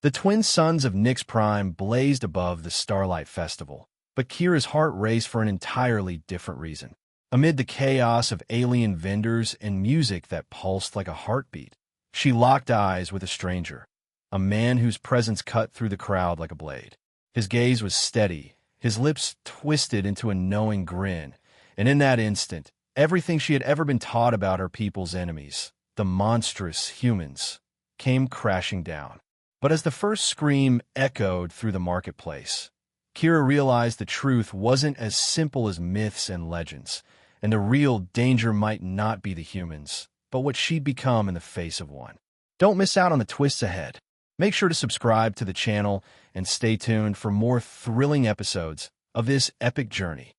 The twin suns of Nix Prime blazed above the Starlight Festival, but Kira's heart raced for an entirely different reason. Amid the chaos of alien vendors and music that pulsed like a heartbeat, she locked eyes with a stranger, a man whose presence cut through the crowd like a blade. His gaze was steady, his lips twisted into a knowing grin, and in that instant, everything she had ever been taught about her people's enemies, the monstrous humans, came crashing down. But as the first scream echoed through the marketplace, Kira realized the truth wasn't as simple as myths and legends, and the real danger might not be the humans, but what she'd become in the face of one. Don't miss out on the twists ahead. Make sure to subscribe to the channel and stay tuned for more thrilling episodes of this epic journey.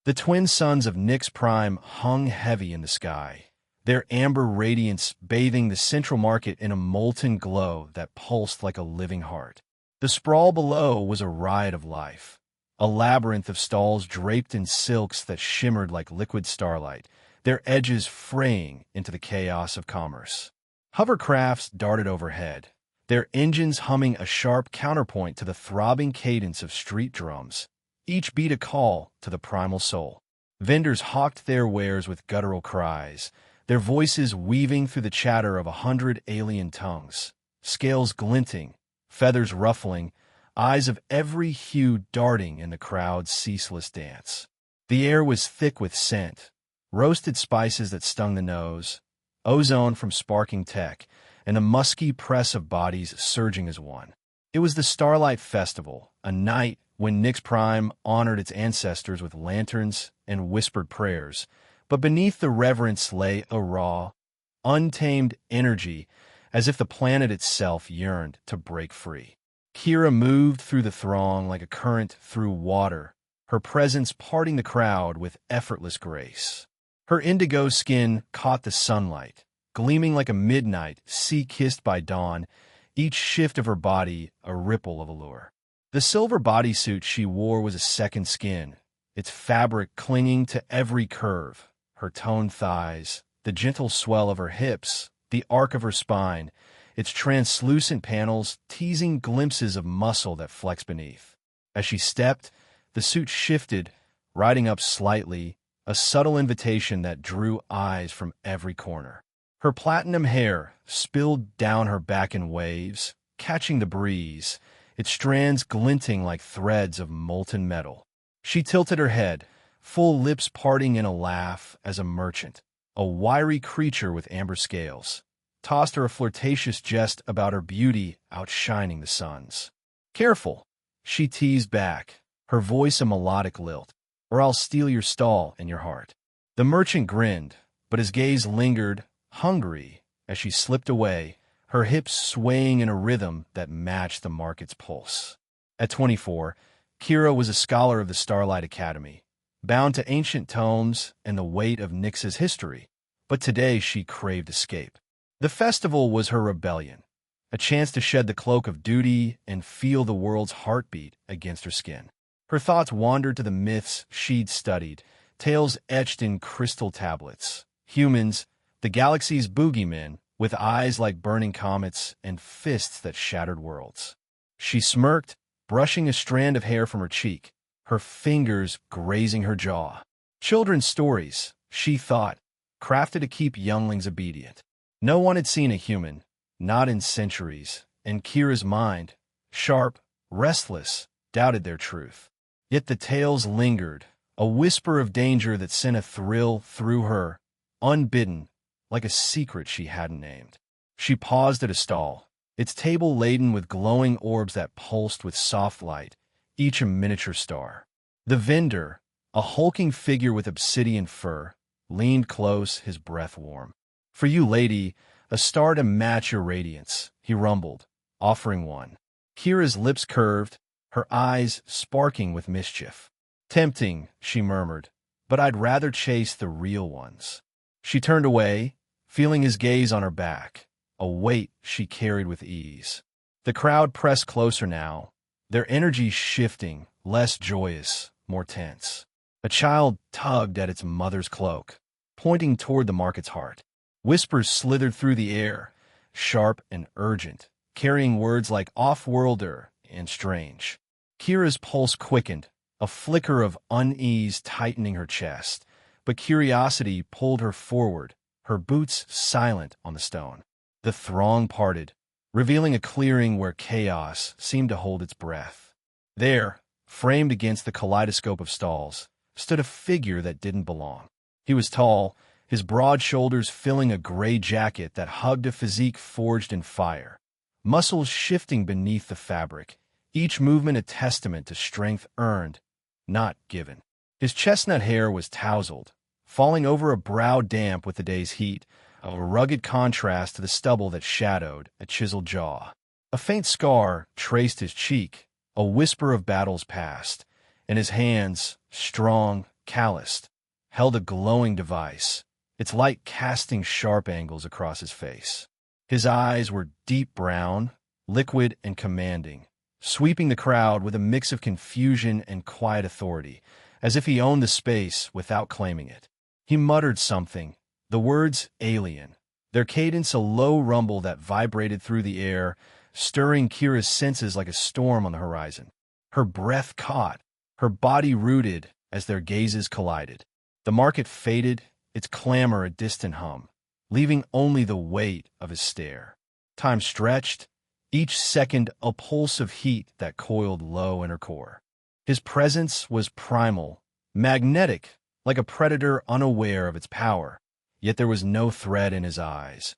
The twin suns of Nix Prime hung heavy in the sky, their amber radiance bathing the central market in a molten glow that pulsed like a living heart. The sprawl below was a riot of life, a labyrinth of stalls draped in silks that shimmered like liquid starlight, their edges fraying into the chaos of commerce. Hovercrafts darted overhead, their engines humming a sharp counterpoint to the throbbing cadence of street drums, each beat a call to the primal soul. Vendors hawked their wares with guttural cries, their voices weaving through the chatter of 100 alien tongues, scales glinting, feathers ruffling, eyes of every hue darting in the crowd's ceaseless dance. The air was thick with scent, roasted spices that stung the nose, ozone from sparking tech, and a musky press of bodies surging as one. It was the Starlight Festival, a night when Nix Prime honored its ancestors with lanterns and whispered prayers, but beneath the reverence lay a raw, untamed energy, as if the planet itself yearned to break free. Kira moved through the throng like a current through water, her presence parting the crowd with effortless grace. Her indigo skin caught the sunlight, gleaming like a midnight sea kissed by dawn, each shift of her body a ripple of allure. The silver bodysuit she wore was a second skin, its fabric clinging to every curve, her toned thighs, the gentle swell of her hips, the arc of her spine, its translucent panels teasing glimpses of muscle that flexed beneath. As she stepped, the suit shifted, riding up slightly, a subtle invitation that drew eyes from every corner. Her platinum hair spilled down her back in waves, catching the breeze, its strands glinting like threads of molten metal. She tilted her head, full lips parting in a laugh as a merchant, a wiry creature with amber scales, tossed her a flirtatious jest about her beauty outshining the sun's. "Careful," she teased back, her voice a melodic lilt, "or I'll steal your stall and your heart." The merchant grinned, but his gaze lingered, hungry, as she slipped away, her hips swaying in a rhythm that matched the market's pulse. At 24, Kira was a scholar of the Starlight Academy, bound to ancient tomes and the weight of Nix's history, but today she craved escape. The festival was her rebellion, a chance to shed the cloak of duty and feel the world's heartbeat against her skin. Her thoughts wandered to the myths she'd studied, tales etched in crystal tablets, humans, the galaxy's boogeymen, with eyes like burning comets and fists that shattered worlds. She smirked, brushing a strand of hair from her cheek, her fingers grazing her jaw. Children's stories, she thought, crafted to keep younglings obedient. No one had seen a human, not in centuries, and Kira's mind, sharp, restless, doubted their truth. Yet the tales lingered, a whisper of danger that sent a thrill through her, unbidden, like a secret she hadn't named. She paused at a stall, its table laden with glowing orbs that pulsed with soft light, each a miniature star. The vendor, a hulking figure with obsidian fur, leaned close, his breath warm. "For you, lady, a star to match your radiance," he rumbled, offering one. Kira's lips curved, her eyes sparking with mischief. "Tempting," she murmured, "but I'd rather chase the real ones." She turned away, feeling his gaze on her back, a weight she carried with ease. The crowd pressed closer now, their energy shifting, less joyous, more tense. A child tugged at its mother's cloak, pointing toward the market's heart. Whispers slithered through the air, sharp and urgent, carrying words like off-worlder and strange. Kira's pulse quickened, a flicker of unease tightening her chest, but curiosity pulled her forward, her boots silent on the stone. The throng parted, revealing a clearing where chaos seemed to hold its breath. There, framed against the kaleidoscope of stalls, stood a figure that didn't belong. He was tall, his broad shoulders filling a gray jacket that hugged a physique forged in fire, muscles shifting beneath the fabric, each movement a testament to strength earned, not given. His chestnut hair was tousled, falling over a brow damp with the day's heat, a rugged contrast to the stubble that shadowed a chiseled jaw. A faint scar traced his cheek, a whisper of battles past, and his hands, strong, calloused, held a glowing device, its light casting sharp angles across his face. His eyes were deep brown, liquid and commanding, sweeping the crowd with a mix of confusion and quiet authority, as if he owned the space without claiming it. He muttered something, the words alien, their cadence a low rumble that vibrated through the air, stirring Kira's senses like a storm on the horizon. Her breath caught, her body rooted as their gazes collided. The market faded, its clamor a distant hum, leaving only the weight of his stare. Time stretched, each second a pulse of heat that coiled low in her core. His presence was primal, magnetic, like a predator unaware of its power, yet there was no threat in his eyes,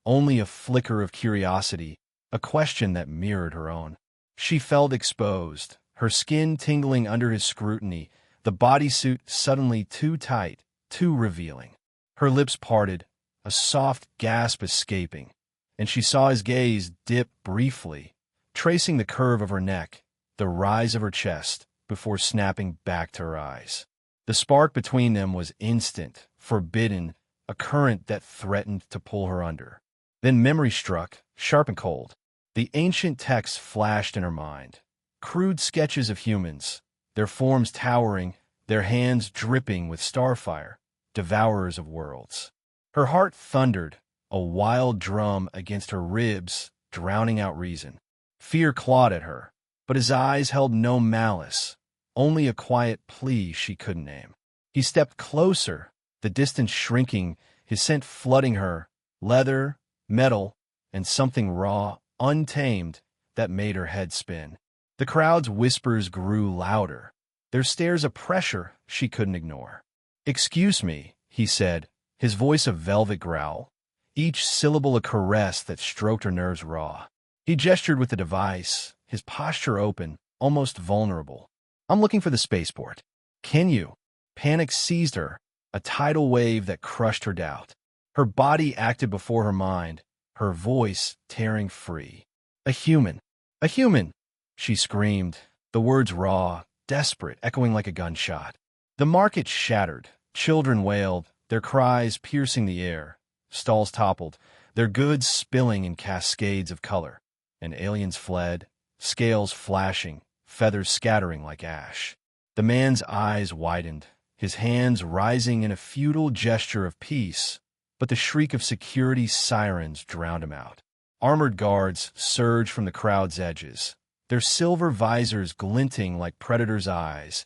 only a flicker of curiosity, a question that mirrored her own. She felt exposed, her skin tingling under his scrutiny, the bodysuit suddenly too tight, too revealing. Her lips parted, a soft gasp escaping, and she saw his gaze dip briefly, tracing the curve of her neck, the rise of her chest, before snapping back to her eyes. The spark between them was instant, forbidden, a current that threatened to pull her under. Then memory struck, sharp and cold. The ancient texts flashed in her mind. Crude sketches of humans, their forms towering, their hands dripping with starfire, devourers of worlds. Her heart thundered, a wild drum against her ribs, drowning out reason. Fear clawed at her, but his eyes held no malice, only a quiet plea she couldn't name. He stepped closer, the distance shrinking, his scent flooding her, leather, metal, and something raw, untamed, that made her head spin. The crowd's whispers grew louder, their stares a pressure she couldn't ignore. "Excuse me," he said, his voice a velvet growl, each syllable a caress that stroked her nerves raw. He gestured with the device, his posture open, almost vulnerable. "I'm looking for the spaceport. Can you?" Panic seized her, a tidal wave that crushed her doubt. Her body acted before her mind, her voice tearing free. "A human! A human!" she screamed, the words raw, desperate, echoing like a gunshot. The market shattered, children wailed, their cries piercing the air. Stalls toppled, their goods spilling in cascades of color, and aliens fled, scales flashing, feathers scattering like ash. The man's eyes widened, his hands rising in a futile gesture of peace, but the shriek of security sirens drowned him out. Armored guards surged from the crowd's edges, their silver visors glinting like predators' eyes,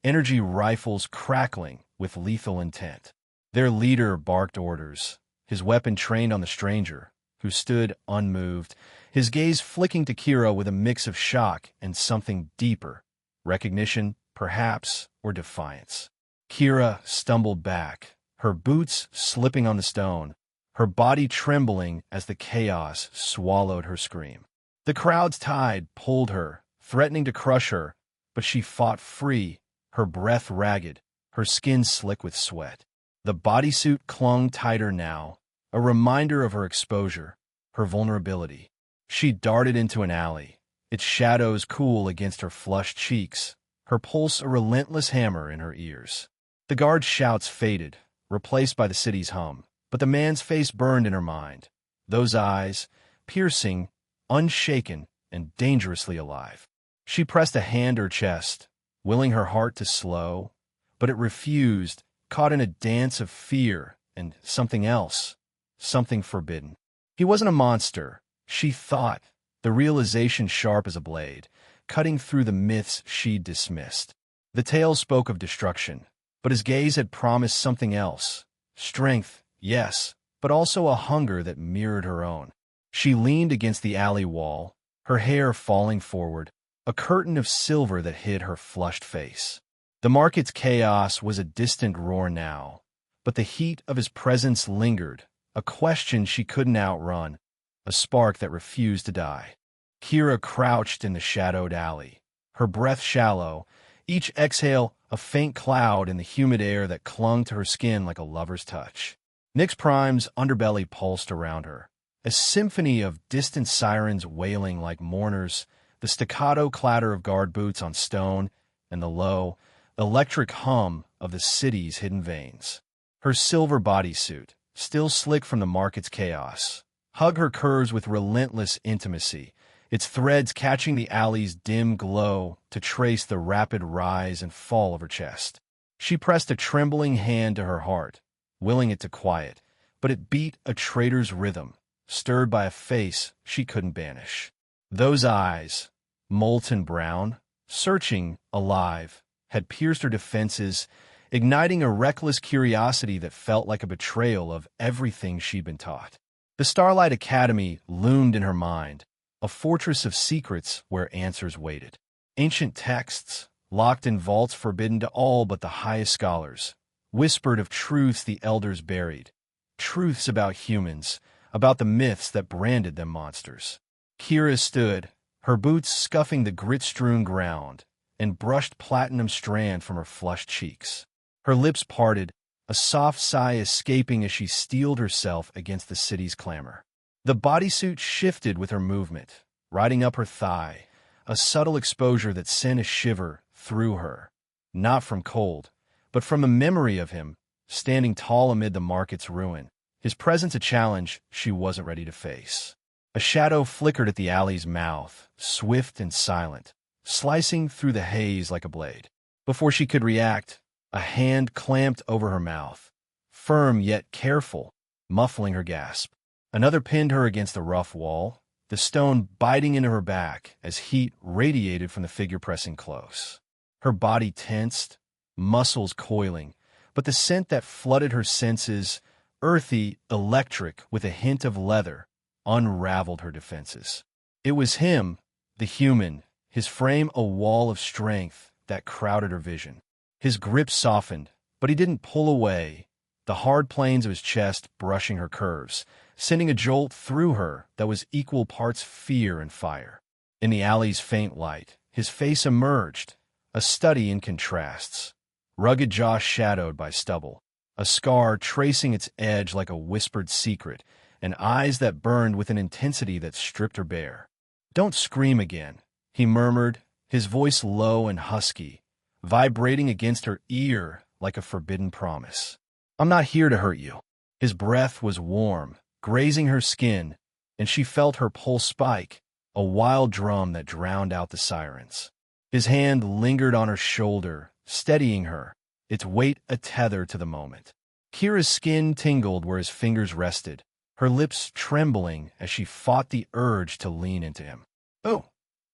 energy rifles crackling with lethal intent. Their leader barked orders, his weapon trained on the stranger, who stood unmoved, his gaze flicking to Kira with a mix of shock and something deeper, recognition, perhaps, or defiance. Kira stumbled back, her boots slipping on the stone, her body trembling as the chaos swallowed her scream. The crowd's tide pulled her, threatening to crush her, but she fought free, her breath ragged, her skin slick with sweat. The bodysuit clung tighter now, a reminder of her exposure, her vulnerability. She darted into an alley, its shadows cool against her flushed cheeks, her pulse a relentless hammer in her ears. The guard's shouts faded, replaced by the city's hum, but the man's face burned in her mind, those eyes, piercing, unshaken, and dangerously alive. She pressed a hand to her chest, willing her heart to slow, but it refused, caught in a dance of fear and something else, something forbidden. He wasn't a monster, she thought, the realization sharp as a blade, cutting through the myths she'd dismissed. The tale spoke of destruction, but his gaze had promised something else. Strength, yes, but also a hunger that mirrored her own. She leaned against the alley wall, her hair falling forward, a curtain of silver that hid her flushed face. The market's chaos was a distant roar now, but the heat of his presence lingered, a question she couldn't outrun, a spark that refused to die. Kira crouched in the shadowed alley, her breath shallow, each exhale a faint cloud in the humid air that clung to her skin like a lover's touch. Nix Prime's underbelly pulsed around her, a symphony of distant sirens wailing like mourners, the staccato clatter of guard boots on stone, and the low, electric hum of the city's hidden veins. Her silver bodysuit, still slick from the market's chaos, hugged her curves with relentless intimacy, its threads catching the alley's dim glow to trace the rapid rise and fall of her chest. She pressed a trembling hand to her heart, willing it to quiet, but it beat a traitor's rhythm, stirred by a face she couldn't banish. Those eyes, molten brown, searching, alive, had pierced her defenses, igniting a reckless curiosity that felt like a betrayal of everything she'd been taught. The Starlight Academy loomed in her mind, a fortress of secrets where answers waited. Ancient texts, locked in vaults forbidden to all but the highest scholars, whispered of truths the elders buried, truths about humans, about the myths that branded them monsters. Kira stood, her boots scuffing the grit-strewn ground, and brushed platinum strand from her flushed cheeks. Her lips parted, a soft sigh escaping as she steeled herself against the city's clamor. The bodysuit shifted with her movement, riding up her thigh, a subtle exposure that sent a shiver through her, not from cold, but from a memory of him, standing tall amid the market's ruin, his presence a challenge she wasn't ready to face. A shadow flickered at the alley's mouth, swift and silent, slicing through the haze like a blade. Before she could react, a hand clamped over her mouth, firm yet careful, muffling her gasp. Another pinned her against the rough wall, the stone biting into her back as heat radiated from the figure pressing close. Her body tensed, muscles coiling, but the scent that flooded her senses, earthy, electric, with a hint of leather, unraveled her defenses. It was him, the human, his frame a wall of strength that crowded her vision. His grip softened, but he didn't pull away, the hard planes of his chest brushing her curves, sending a jolt through her that was equal parts fear and fire. In the alley's faint light, his face emerged, a study in contrasts, rugged jaw shadowed by stubble, a scar tracing its edge like a whispered secret, and eyes that burned with an intensity that stripped her bare. "Don't scream again," he murmured, his voice low and husky, vibrating against her ear like a forbidden promise. "I'm not here to hurt you." His breath was warm, grazing her skin, and she felt her pulse spike, a wild drum that drowned out the sirens. His hand lingered on her shoulder, steadying her, its weight a tether to the moment. Kira's skin tingled where his fingers rested, her lips trembling as she fought the urge to lean into him. "Oh,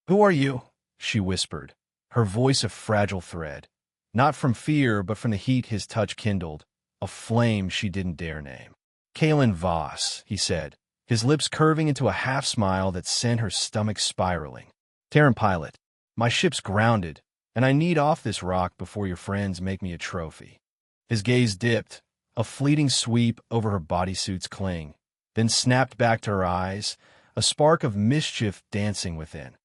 who are you?" she whispered, her voice a fragile thread, not from fear but from the heat his touch kindled, a flame she didn't dare name. "Kalen Voss," he said, his lips curving into a half-smile that sent her stomach spiraling. "Terran pilot, my ship's grounded, and I need off this rock before your friends make me a trophy." His gaze dipped, a fleeting sweep over her bodysuit's cling, then snapped back to her eyes, a spark of mischief dancing within,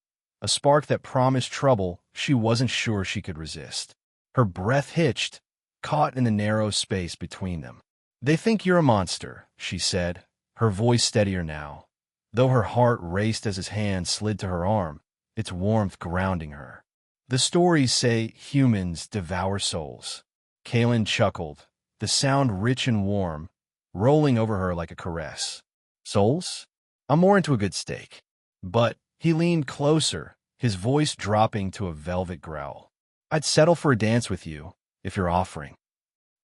a spark that promised trouble she wasn't sure she could resist. Her breath hitched, caught in the narrow space between them. "They think you're a monster," she said, her voice steadier now, though her heart raced as his hand slid to her arm, its warmth grounding her. "The stories say humans devour souls." Kalen chuckled, the sound rich and warm, rolling over her like a caress. "Souls? I'm more into a good steak." But he leaned closer, his voice dropping to a velvet growl. "I'd settle for a dance with you, if you're offering."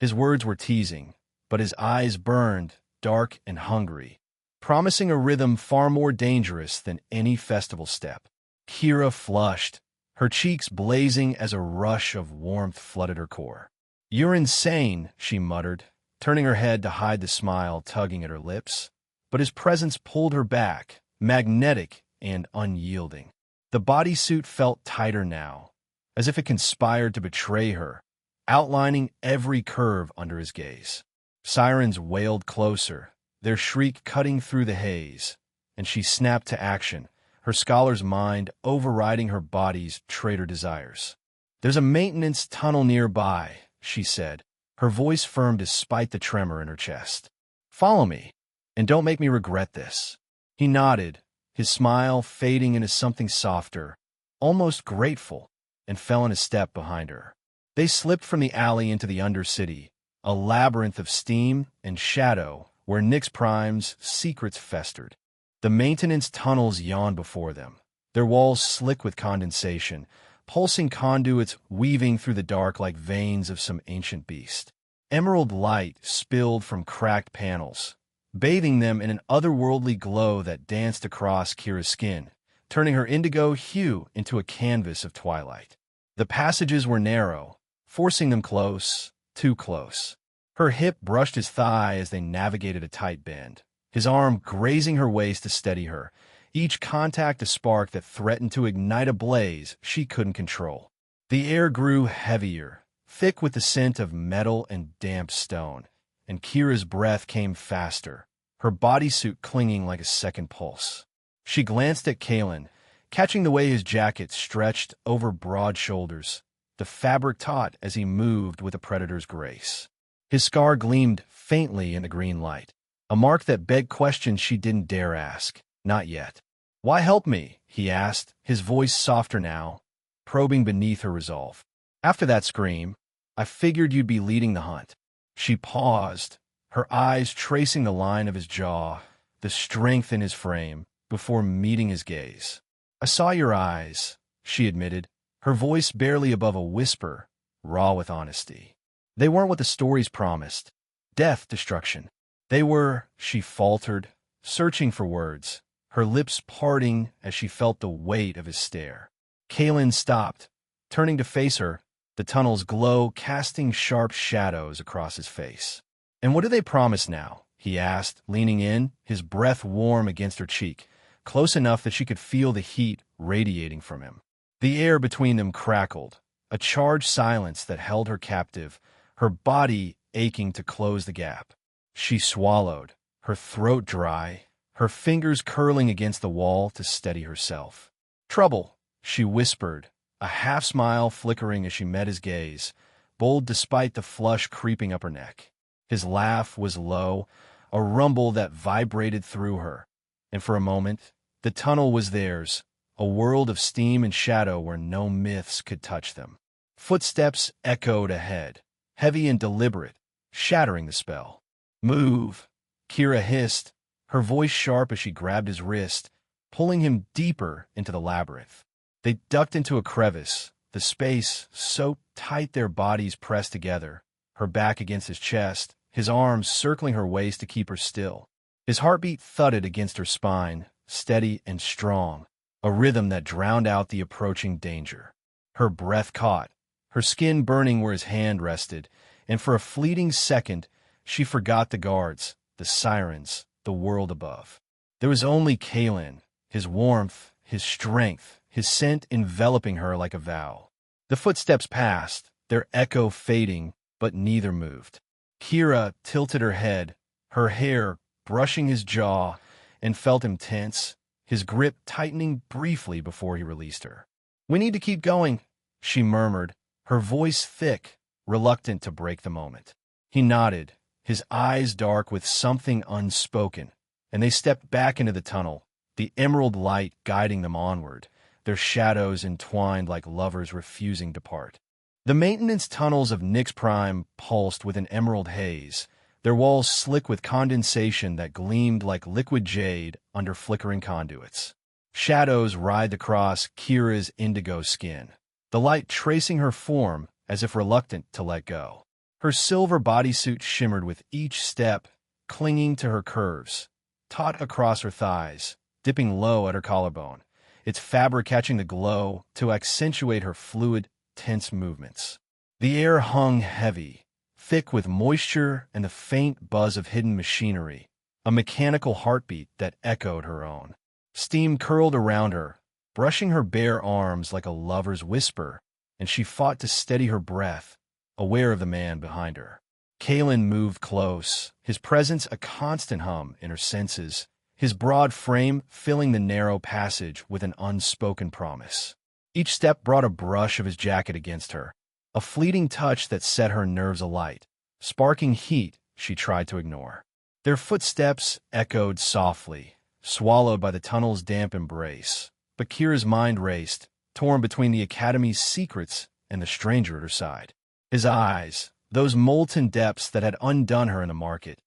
His words were teasing, but his eyes burned, dark and hungry, promising a rhythm far more dangerous than any festival step. Kira flushed, her cheeks blazing as a rush of warmth flooded her core. "You're insane," she muttered, turning her head to hide the smile tugging at her lips. But his presence pulled her back, magnetic and unyielding. The bodysuit felt tighter now, as if it conspired to betray her, outlining every curve under his gaze. Sirens wailed closer, their shriek cutting through the haze, and she snapped to action, her scholar's mind overriding her body's traitor desires. "There's a maintenance tunnel nearby," she said, her voice firm despite the tremor in her chest. "Follow me, and don't make me regret this." He nodded, his smile fading into something softer, almost grateful, and fell in a step behind her. They slipped from the alley into the Undercity, a labyrinth of steam and shadow where Nix Prime's secrets festered. The maintenance tunnels yawned before them, their walls slick with condensation, pulsing conduits weaving through the dark like veins of some ancient beast. Emerald light spilled from cracked panels, bathing them in an otherworldly glow that danced across Kira's skin, turning her indigo hue into a canvas of twilight. The passages were narrow, forcing them close, too close. Her hip brushed his thigh as they navigated a tight bend, his arm grazing her waist to steady her, each contact a spark that threatened to ignite a blaze she couldn't control. The air grew heavier, thick with the scent of metal and damp stone, and Kira's breath came faster, her bodysuit clinging like a second pulse. She glanced at Kalen, catching the way his jacket stretched over broad shoulders, the fabric taut as he moved with a predator's grace. His scar gleamed faintly in the green light, a mark that begged questions she didn't dare ask. Not yet. "Why help me?" he asked, his voice softer now, probing beneath her resolve. "After that scream, I figured you'd be leading the hunt." She paused, her eyes tracing the line of his jaw, the strength in his frame, before meeting his gaze. "I saw your eyes," she admitted, her voice barely above a whisper, raw with honesty. "They weren't what the stories promised. Death, destruction. They were," she faltered, searching for words, her lips parting as she felt the weight of his stare. Kalen stopped, turning to face her, the tunnel's glow casting sharp shadows across his face. "And what do they promise now?" he asked, leaning in, his breath warm against her cheek, close enough that she could feel the heat radiating from him. The air between them crackled, a charged silence that held her captive, her body aching to close the gap. She swallowed, her throat dry, her fingers curling against the wall to steady herself. "Trouble," she whispered, a half-smile flickering as she met his gaze, bold despite the flush creeping up her neck. His laugh was low, a rumble that vibrated through her, and for a moment, the tunnel was theirs, a world of steam and shadow where no myths could touch them. Footsteps echoed ahead, heavy and deliberate, shattering the spell. "Move," Kira hissed, her voice sharp as she grabbed his wrist, pulling him deeper into the labyrinth. They ducked into a crevice, the space so tight their bodies pressed together, her back against his chest, his arms circling her waist to keep her still. His heartbeat thudded against her spine, steady and strong, a rhythm that drowned out the approaching danger. Her breath caught, her skin burning where his hand rested, and for a fleeting second, she forgot the guards, the sirens, the world above. There was only Kalen, his warmth, his strength, his scent enveloping her like a vow. The footsteps passed, their echo fading, but neither moved. Kira tilted her head, her hair brushing his jaw, and felt him tense, his grip tightening briefly before he released her. "We need to keep going," she murmured, her voice thick, reluctant to break the moment. He nodded, his eyes dark with something unspoken, and they stepped back into the tunnel, the emerald light guiding them onward, their shadows entwined like lovers refusing to part. The maintenance tunnels of Nix Prime pulsed with an emerald haze, their walls slick with condensation that gleamed like liquid jade under flickering conduits. Shadows writhed across Kira's indigo skin, the light tracing her form as if reluctant to let go. Her silver bodysuit shimmered with each step, clinging to her curves, taut across her thighs, dipping low at her collarbone, its fabric catching the glow to accentuate her fluid, tense movements. The air hung heavy, thick with moisture and the faint buzz of hidden machinery, a mechanical heartbeat that echoed her own. Steam curled around her, brushing her bare arms like a lover's whisper, and she fought to steady her breath, aware of the man behind her. Kalen moved close, his presence a constant hum in her senses, his broad frame filling the narrow passage with an unspoken promise. Each step brought a brush of his jacket against her, a fleeting touch that set her nerves alight, sparking heat she tried to ignore. Their footsteps echoed softly, swallowed by the tunnel's damp embrace, but Kira's mind raced, torn between the Academy's secrets and the stranger at her side. His eyes, those molten depths that had undone her in the market,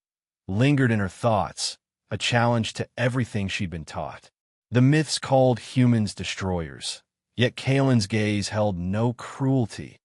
lingered in her thoughts, a challenge to everything she'd been taught. The myths called humans destroyers, yet Kalen's gaze held no cruelty,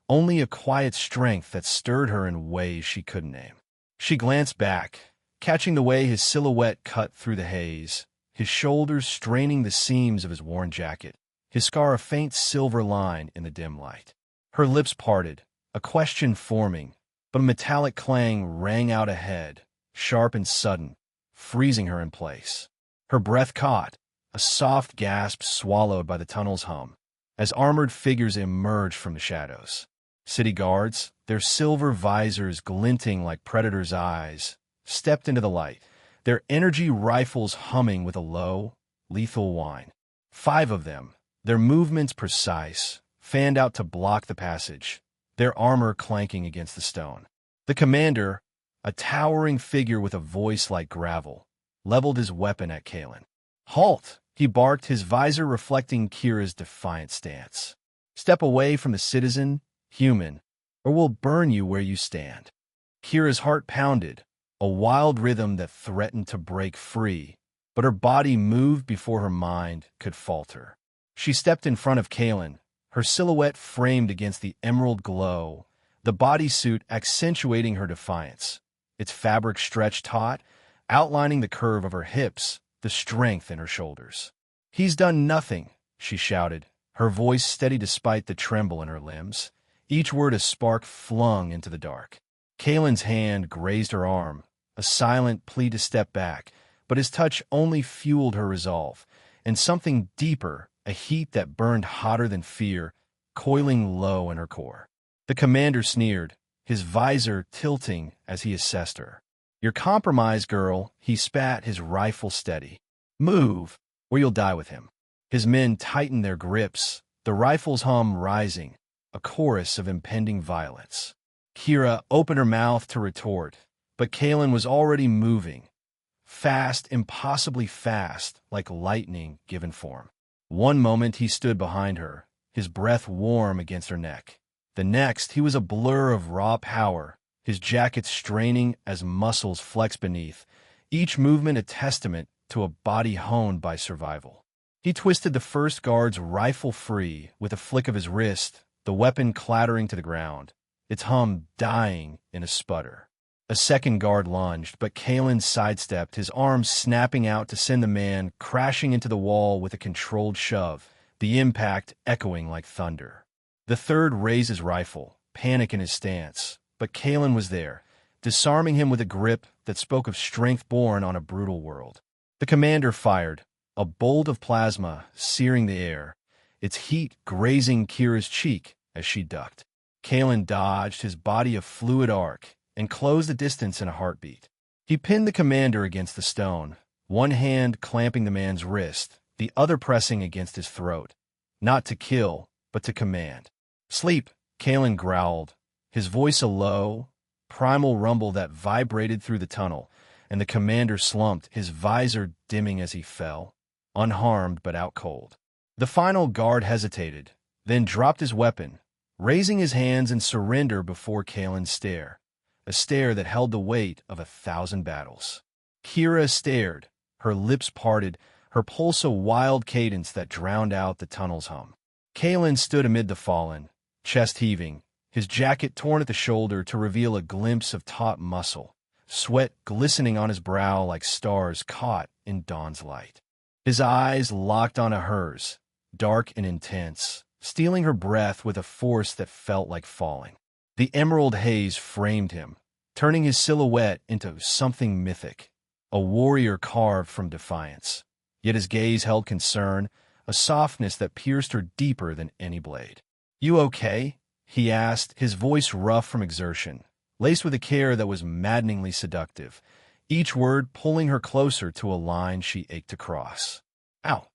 only a quiet strength that stirred her in ways she couldn't name. She glanced back, catching the way his silhouette cut through the haze, his shoulders straining the seams of his worn jacket, his scar a faint silver line in the dim light. Her lips parted, a question forming, but a metallic clang rang out ahead, sharp and sudden, freezing her in place. Her breath caught, a soft gasp swallowed by the tunnel's hum, as armored figures emerged from the shadows. City guards, their silver visors glinting like predators' eyes, stepped into the light, their energy rifles humming with a low, lethal whine. 5 of them, their movements precise, fanned out to block the passage, their armor clanking against the stone. The commander, a towering figure with a voice like gravel, leveled his weapon at Kalen. "Halt!" he barked, his visor reflecting Kira's defiant stance. "Step away from the citizen, human, or we'll burn you where you stand." Kira's heart pounded, a wild rhythm that threatened to break free, but her body moved before her mind could falter. She stepped in front of Kalen, her silhouette framed against the emerald glow, the bodysuit accentuating her defiance, its fabric stretched taut, outlining the curve of her hips, the strength in her shoulders. "He's done nothing," she shouted, her voice steady despite the tremble in her limbs, each word a spark flung into the dark. Kalen's hand grazed her arm, a silent plea to step back, but his touch only fueled her resolve, and something deeper, a heat that burned hotter than fear, coiling low in her core. The commander sneered, his visor tilting as he assessed her. "You're compromised, girl," he spat, his rifle steady. "Move, or you'll die with him." His men tightened their grips, the rifle's hum rising, a chorus of impending violence. Kira opened her mouth to retort, but Kalen was already moving, fast, impossibly fast, like lightning given form. One moment he stood behind her, his breath warm against her neck. The next, he was a blur of raw power, his jacket straining as muscles flexed beneath, each movement a testament to a body honed by survival. He twisted the first guard's rifle free with a flick of his wrist, the weapon clattering to the ground, its hum dying in a sputter. A second guard lunged, but Kalen sidestepped, his arms snapping out to send the man crashing into the wall with a controlled shove, the impact echoing like thunder. The third raised his rifle, panic in his stance, but Kalen was there, disarming him with a grip that spoke of strength born on a brutal world. The commander fired, a bolt of plasma searing the air, its heat grazing Kira's cheek as she ducked. Kalen dodged, his body a fluid arc, and closed the distance in a heartbeat. He pinned the commander against the stone, one hand clamping the man's wrist, the other pressing against his throat, not to kill, but to command. "Sleep," Kalen growled, his voice a low, primal rumble that vibrated through the tunnel, and the commander slumped, his visor dimming as he fell, unharmed but out cold. The final guard hesitated, then dropped his weapon, raising his hands in surrender before Kalen's stare, a stare that held the weight of 1,000 battles. Kira stared, her lips parted, her pulse a wild cadence that drowned out the tunnel's hum. Kalen stood amid the fallen, chest heaving, his jacket torn at the shoulder to reveal a glimpse of taut muscle, sweat glistening on his brow like stars caught in dawn's light. His eyes locked onto hers, dark and intense, stealing her breath with a force that felt like falling. The emerald haze framed him, turning his silhouette into something mythic, a warrior carved from defiance. Yet his gaze held concern, a softness that pierced her deeper than any blade. "You okay?" he asked, his voice rough from exertion, laced with a care that was maddeningly seductive, each word pulling her closer to a line she ached to cross. "Ow!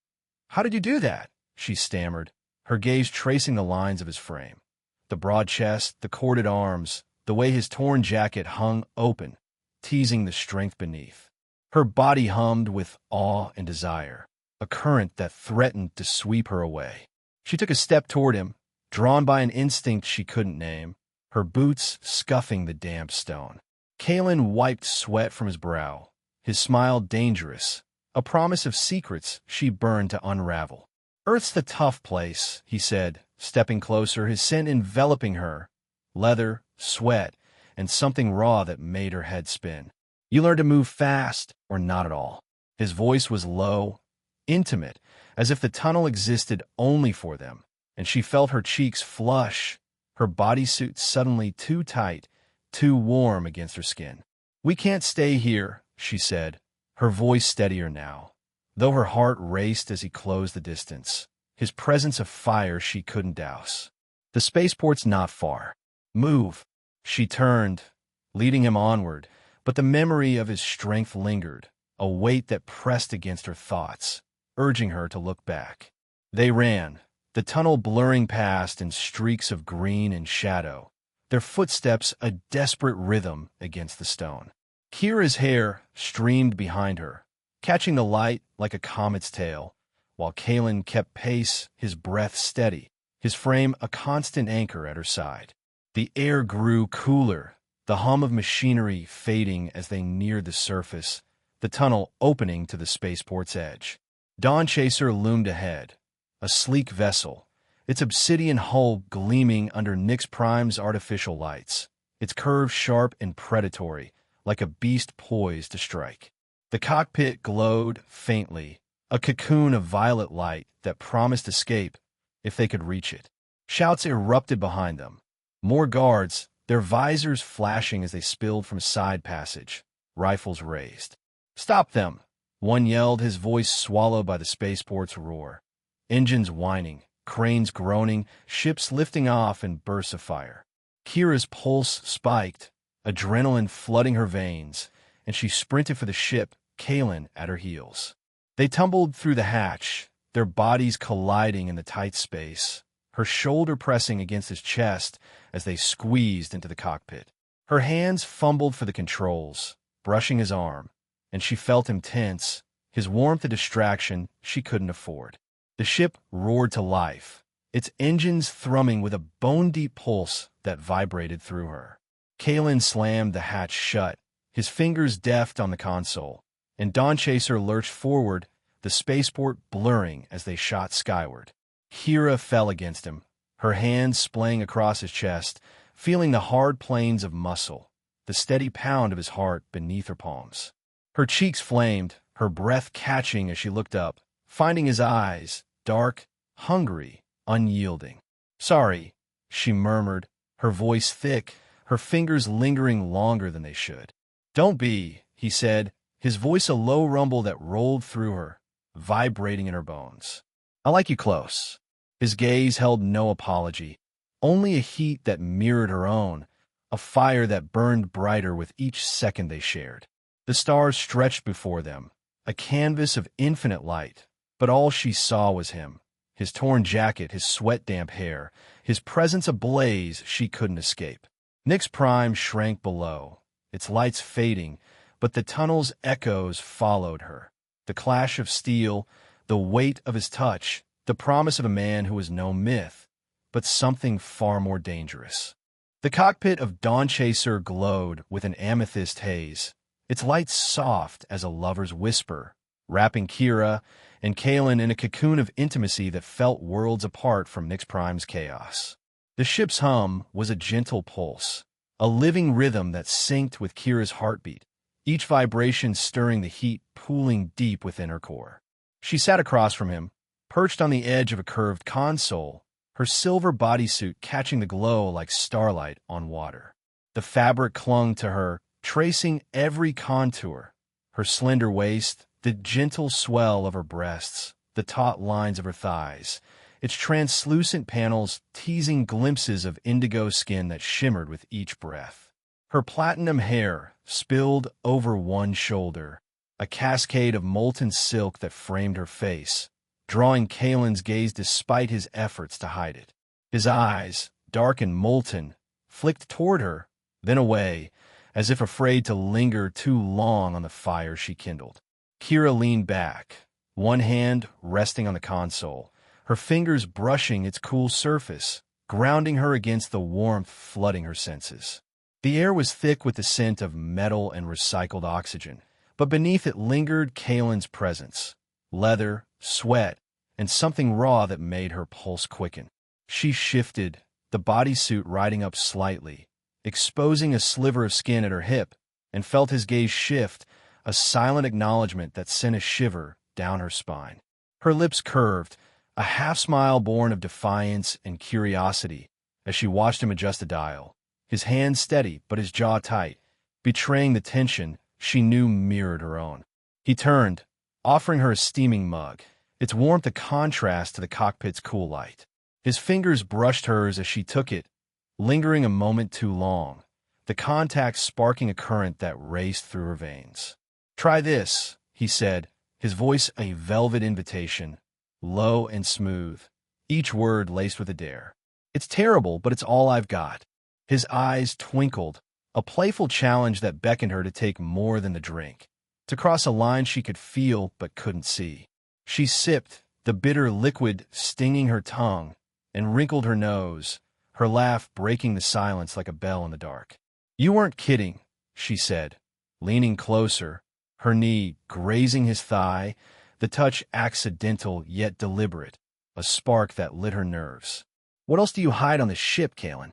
How did you do that?" she stammered, her gaze tracing the lines of his frame. The broad chest, the corded arms, the way his torn jacket hung open, teasing the strength beneath. Her body hummed with awe and desire, a current that threatened to sweep her away. She took a step toward him, drawn by an instinct she couldn't name, her boots scuffing the damp stone. Kalen wiped sweat from his brow, his smile dangerous, a promise of secrets she burned to unravel. "Earth's the tough place," he said, stepping closer, his scent enveloping her, leather, sweat, and something raw that made her head spin. "You learn to move fast, or not at all." His voice was low, intimate, as if the tunnel existed only for them, and she felt her cheeks flush, her bodysuit suddenly too tight, too warm against her skin. "We can't stay here," she said, her voice steadier now, though her heart raced as he closed the distance, his presence a fire she couldn't douse. "The spaceport's not far. Move." She turned, leading him onward, but the memory of his strength lingered, a weight that pressed against her thoughts, urging her to look back. They ran, the tunnel blurring past in streaks of green and shadow, their footsteps a desperate rhythm against the stone. Kira's hair streamed behind her, catching the light like a comet's tail, while Kalen kept pace, his breath steady, his frame a constant anchor at her side. The air grew cooler, the hum of machinery fading as they neared the surface, the tunnel opening to the spaceport's edge. Dawn Chaser loomed ahead, a sleek vessel, its obsidian hull gleaming under Nix Prime's artificial lights, its curves sharp and predatory, like a beast poised to strike. The cockpit glowed faintly, a cocoon of violet light that promised escape if they could reach it. Shouts erupted behind them. More guards, their visors flashing as they spilled from a side passage, rifles raised. "Stop them!" one yelled, his voice swallowed by the spaceport's roar. Engines whining, cranes groaning, ships lifting off in bursts of fire. Kira's pulse spiked, adrenaline flooding her veins, and she sprinted for the ship, Kalen at her heels. They tumbled through the hatch, their bodies colliding in the tight space, her shoulder pressing against his chest as they squeezed into the cockpit. Her hands fumbled for the controls, brushing his arm, and she felt him tense, his warmth a distraction she couldn't afford. The ship roared to life, its engines thrumming with a bone-deep pulse that vibrated through her. Kalen slammed the hatch shut, his fingers deft on the console, and Dawn Chaser lurched forward, the spaceport blurring as they shot skyward. Kira fell against him, her hands splaying across his chest, feeling the hard planes of muscle, the steady pound of his heart beneath her palms. Her cheeks flamed, her breath catching as she looked up, finding his eyes, dark, hungry, unyielding. "Sorry," she murmured, her voice thick, her fingers lingering longer than they should. "Don't be," he said, his voice a low rumble that rolled through her, vibrating in her bones. "I like you close." His gaze held no apology, only a heat that mirrored her own, a fire that burned brighter with each second they shared. The stars stretched before them, a canvas of infinite light, but all she saw was him, his torn jacket, his sweat-damp hair, his presence ablaze she couldn't escape. Nix Prime shrank below, its lights fading, but the tunnel's echoes followed her. The clash of steel, the weight of his touch, the promise of a man who was no myth, but something far more dangerous. The cockpit of Dawn Chaser glowed with an amethyst haze, its lights soft as a lover's whisper, wrapping Kira and Kalen in a cocoon of intimacy that felt worlds apart from Nix Prime's chaos. The ship's hum was a gentle pulse, a living rhythm that synced with Kira's heartbeat, each vibration stirring the heat pooling deep within her core. She sat across from him, perched on the edge of a curved console, her silver bodysuit catching the glow like starlight on water. The fabric clung to her, tracing every contour, her slender waist, the gentle swell of her breasts, the taut lines of her thighs, its translucent panels teasing glimpses of indigo skin that shimmered with each breath. Her platinum hair spilled over one shoulder, a cascade of molten silk that framed her face, drawing Kalen's gaze despite his efforts to hide it. His eyes, dark and molten, flicked toward her, then away, as if afraid to linger too long on the fire she kindled. Kira leaned back, one hand resting on the console, her fingers brushing its cool surface, grounding her against the warmth flooding her senses. The air was thick with the scent of metal and recycled oxygen, but beneath it lingered Kalen's presence, leather, sweat, and something raw that made her pulse quicken. She shifted, the bodysuit riding up slightly, exposing a sliver of skin at her hip, and felt his gaze shift, a silent acknowledgement that sent a shiver down her spine. Her lips curved, a half-smile born of defiance and curiosity, as she watched him adjust the dial, his hand steady but his jaw tight, betraying the tension she knew mirrored her own. He turned, offering her a steaming mug, its warmth a contrast to the cockpit's cool light. His fingers brushed hers as she took it, lingering a moment too long, the contact sparking a current that raced through her veins. "Try this," he said, his voice a velvet invitation, low and smooth, each word laced with a dare. "It's terrible, but it's all I've got." His eyes twinkled, a playful challenge that beckoned her to take more than the drink, to cross a line she could feel but couldn't see. She sipped, the bitter liquid stinging her tongue, and wrinkled her nose, her laugh breaking the silence like a bell in the dark. "You weren't kidding," she said, leaning closer, her knee grazing his thigh, the touch accidental yet deliberate, a spark that lit her nerves. "What else do you hide on the ship, Kalen?"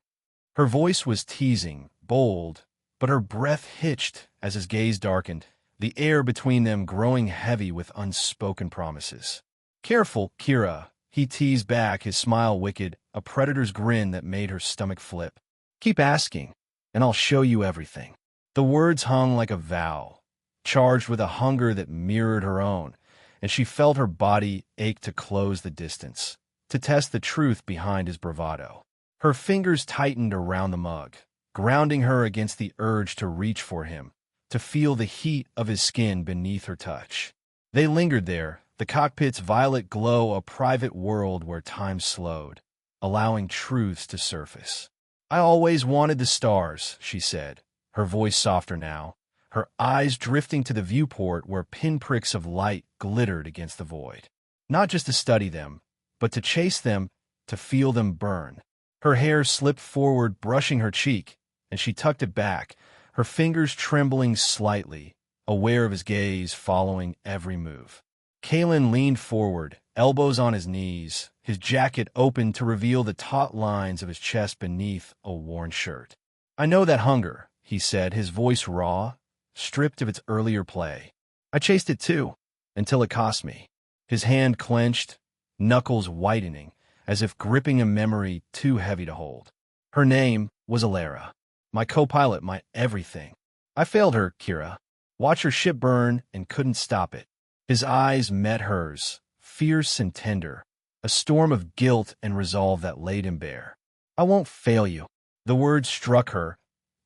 Her voice was teasing, bold, but her breath hitched as his gaze darkened, the air between them growing heavy with unspoken promises. "Careful, Kira," he teased back, his smile wicked, a predator's grin that made her stomach flip. "Keep asking, and I'll show you everything." The words hung like a vow, charged with a hunger that mirrored her own, and she felt her body ache to close the distance, to test the truth behind his bravado. Her fingers tightened around the mug, grounding her against the urge to reach for him, to feel the heat of his skin beneath her touch. They lingered there, the cockpit's violet glow a private world where time slowed, allowing truths to surface. "I always wanted the stars," she said, her voice softer now, her eyes drifting to the viewport where pinpricks of light glittered against the void. Not just to study them, but to chase them, to feel them burn. Her hair slipped forward, brushing her cheek, and she tucked it back, her fingers trembling slightly, aware of his gaze following every move. Kalen leaned forward, elbows on his knees, his jacket open to reveal the taut lines of his chest beneath a worn shirt. "I know that hunger," he said, his voice raw, stripped of its earlier play. "I chased it too, until it cost me." His hand clenched, knuckles whitening, as if gripping a memory too heavy to hold. Her name was Alara, my co-pilot, my everything. "I failed her, Kira. Watched her ship burn and couldn't stop it." His eyes met hers, fierce and tender, a storm of guilt and resolve that laid him bare. "I won't fail you." The words struck her,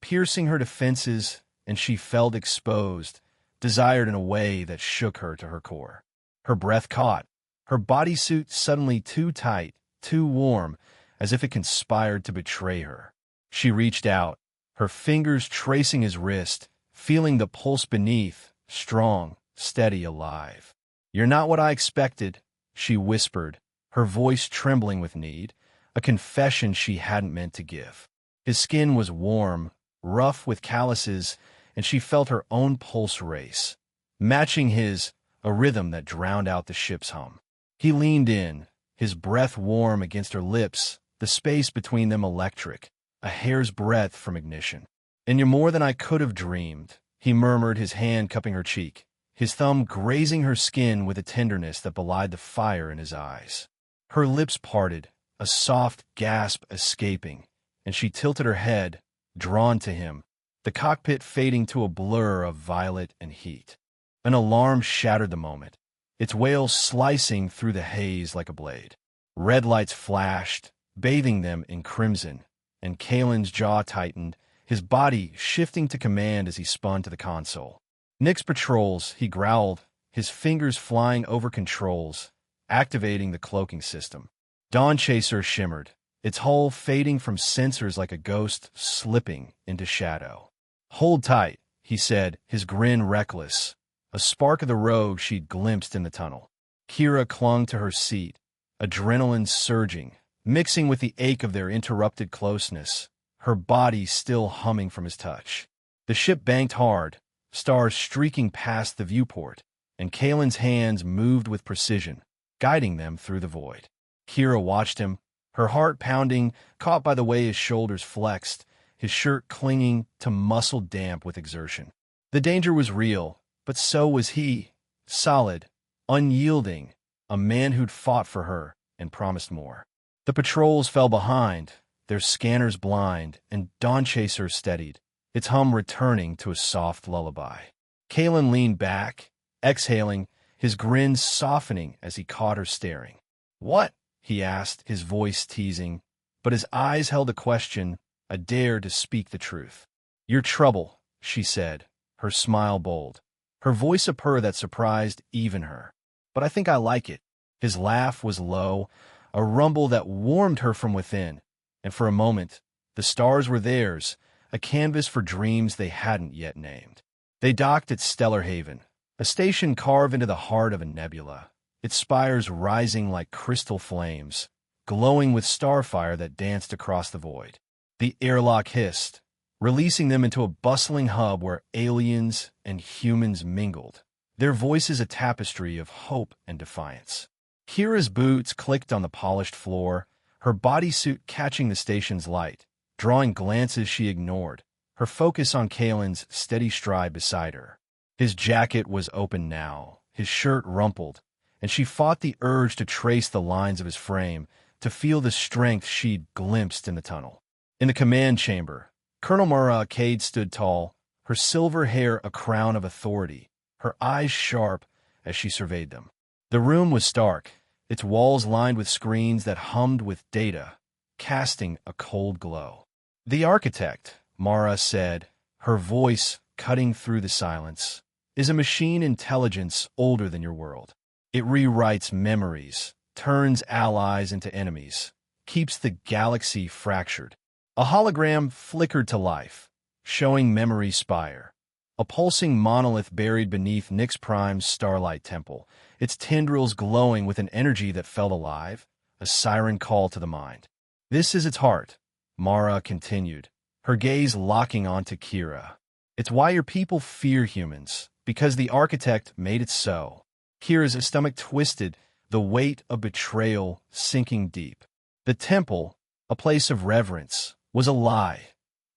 piercing her defenses, and she felt exposed, desired in a way that shook her to her core. Her breath caught, her bodysuit suddenly too tight, too warm, as if it conspired to betray her. She reached out, her fingers tracing his wrist, feeling the pulse beneath, strong, steady, alive. "You're not what I expected," she whispered, her voice trembling with need, a confession she hadn't meant to give. His skin was warm, rough with calluses, and she felt her own pulse race, matching his, a rhythm that drowned out the ship's hum. He leaned in, his breath warm against her lips, the space between them electric, a hair's breadth from ignition. "And you're more than I could have dreamed," he murmured, his hand cupping her cheek, his thumb grazing her skin with a tenderness that belied the fire in his eyes. Her lips parted, a soft gasp escaping, and she tilted her head, drawn to him, the cockpit fading to a blur of violet and heat. An alarm shattered the moment, its wail slicing through the haze like a blade. Red lights flashed, bathing them in crimson, and Kalen's jaw tightened, his body shifting to command as he spun to the console. "Nix patrols," he growled, his fingers flying over controls, activating the cloaking system. Dawn Chaser shimmered, its hull fading from sensors like a ghost slipping into shadow. "Hold tight," he said, his grin reckless, a spark of the rogue she'd glimpsed in the tunnel. Kira clung to her seat, adrenaline surging, mixing with the ache of their interrupted closeness, her body still humming from his touch. The ship banked hard, stars streaking past the viewport, and Kalen's hands moved with precision, guiding them through the void. Kira watched him, her heart pounding, caught by the way his shoulders flexed, his shirt clinging to muscle damp with exertion. The danger was real, but so was he, solid, unyielding, a man who'd fought for her and promised more. The patrols fell behind, their scanners blind, and Dawn Chaser steadied, its hum returning to a soft lullaby. Kalen leaned back, exhaling, his grin softening as he caught her staring. "What?" he asked, his voice teasing, but his eyes held a question, a dare to speak the truth. "You're trouble," she said, her smile bold, her voice a purr that surprised even her. "But I think I like it." His laugh was low, a rumble that warmed her from within, and for a moment, the stars were theirs, a canvas for dreams they hadn't yet named. They docked at Stellar Haven, a station carved into the heart of a nebula, its spires rising like crystal flames, glowing with starfire that danced across the void. The airlock hissed, releasing them into a bustling hub where aliens and humans mingled, their voices a tapestry of hope and defiance. Kira's boots clicked on the polished floor, her bodysuit catching the station's light, drawing glances she ignored, her focus on Kalen's steady stride beside her. His jacket was open now, his shirt rumpled, and she fought the urge to trace the lines of his frame, to feel the strength she'd glimpsed in the tunnel. In the command chamber, Colonel Mara Cade stood tall, her silver hair a crown of authority, her eyes sharp as she surveyed them. The room was stark, its walls lined with screens that hummed with data, casting a cold glow. "The architect," Mara said, her voice cutting through the silence, "is a machine intelligence older than your world. It rewrites memories, turns allies into enemies, keeps the galaxy fractured." A hologram flickered to life, showing memory spire, a pulsing monolith buried beneath Nix Prime's starlight temple, its tendrils glowing with an energy that felt alive, a siren call to the mind. "This is its heart," Mara continued, her gaze locking onto Kira. "It's why your people fear humans, because the architect made it so." Kira's stomach twisted, the weight of betrayal sinking deep. The temple, a place of reverence, was a lie,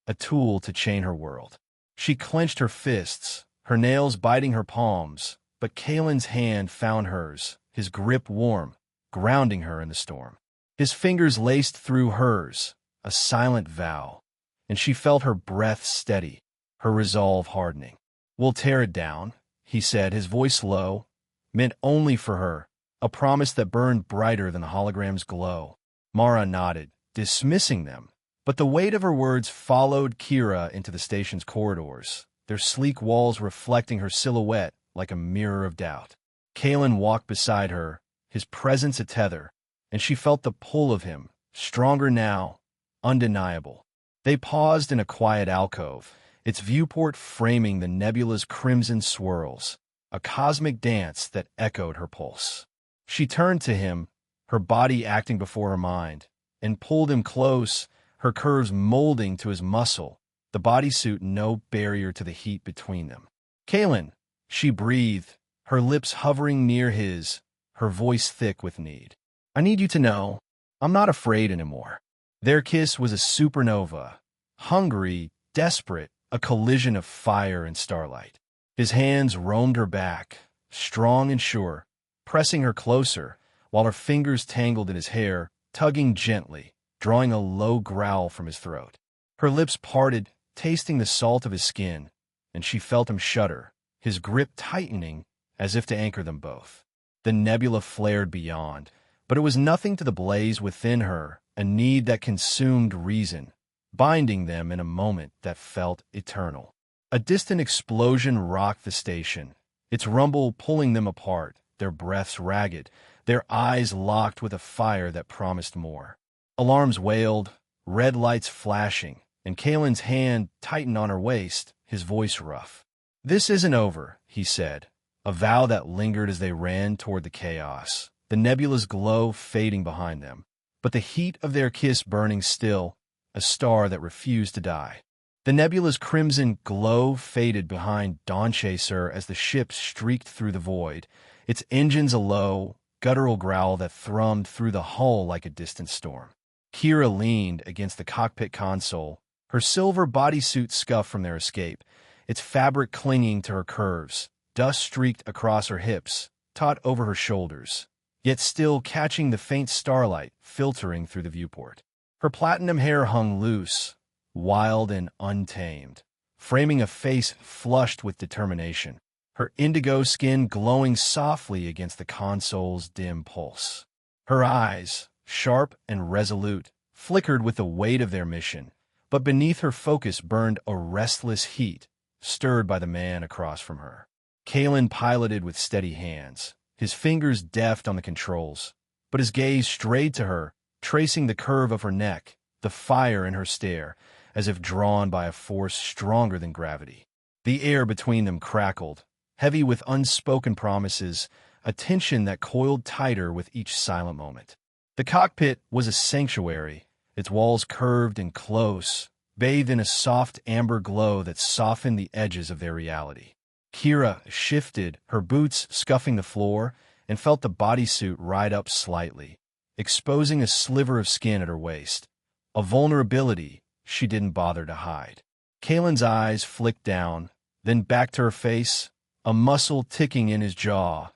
a tool to chain her world. She clenched her fists, her nails biting her palms, but Kalen's hand found hers, his grip warm, grounding her in the storm. His fingers laced through hers, a silent vow, and she felt her breath steady, her resolve hardening. "We'll tear it down," he said, his voice low, meant only for her, a promise that burned brighter than the hologram's glow. Mara nodded, dismissing them, but the weight of her words followed Kira into the station's corridors, their sleek walls reflecting her silhouette like a mirror of doubt. Kalen walked beside her, his presence a tether, and she felt the pull of him, stronger now, undeniable. They paused in a quiet alcove, its viewport framing the nebula's crimson swirls, a cosmic dance that echoed her pulse. She turned to him, her body acting before her mind, and pulled him close, her curves molding to his muscle, the bodysuit no barrier to the heat between them. "Kalen," she breathed, her lips hovering near his, her voice thick with need. "I need you to know, I'm not afraid anymore." Their kiss was a supernova, hungry, desperate, a collision of fire and starlight. His hands roamed her back, strong and sure, pressing her closer, while her fingers tangled in his hair, tugging gently, drawing a low growl from his throat. Her lips parted, tasting the salt of his skin, and she felt him shudder, his grip tightening as if to anchor them both. The nebula flared beyond, but it was nothing to the blaze within her, a need that consumed reason, binding them in a moment that felt eternal. A distant explosion rocked the station, its rumble pulling them apart, their breaths ragged, their eyes locked with a fire that promised more. Alarms wailed, red lights flashing, and Kalen's hand tightened on her waist, his voice rough. "This isn't over," he said, a vow that lingered as they ran toward the chaos, the nebula's glow fading behind them, but the heat of their kiss burning still, a star that refused to die. The nebula's crimson glow faded behind Dawnchaser as the ship streaked through the void, its engines a low, guttural growl that thrummed through the hull like a distant storm. Kira leaned against the cockpit console, her silver bodysuit scuffed from their escape, its fabric clinging to her curves, dust streaked across her hips, taut over her shoulders, yet still catching the faint starlight filtering through the viewport. Her platinum hair hung loose, wild and untamed, framing a face flushed with determination, her indigo skin glowing softly against the console's dim pulse. Her eyes, sharp and resolute, flickered with the weight of their mission, but beneath her focus burned a restless heat, stirred by the man across from her. Kalen piloted with steady hands, his fingers deft on the controls, but his gaze strayed to her, tracing the curve of her neck, the fire in her stare, as if drawn by a force stronger than gravity. The air between them crackled, heavy with unspoken promises, a tension that coiled tighter with each silent moment. The cockpit was a sanctuary, its walls curved and close, bathed in a soft amber glow that softened the edges of their reality. Kira shifted, her boots scuffing the floor, and felt the bodysuit ride up slightly, exposing a sliver of skin at her waist, a vulnerability she didn't bother to hide. Kalen's eyes flicked down, then back to her face, a muscle ticking in his jaw,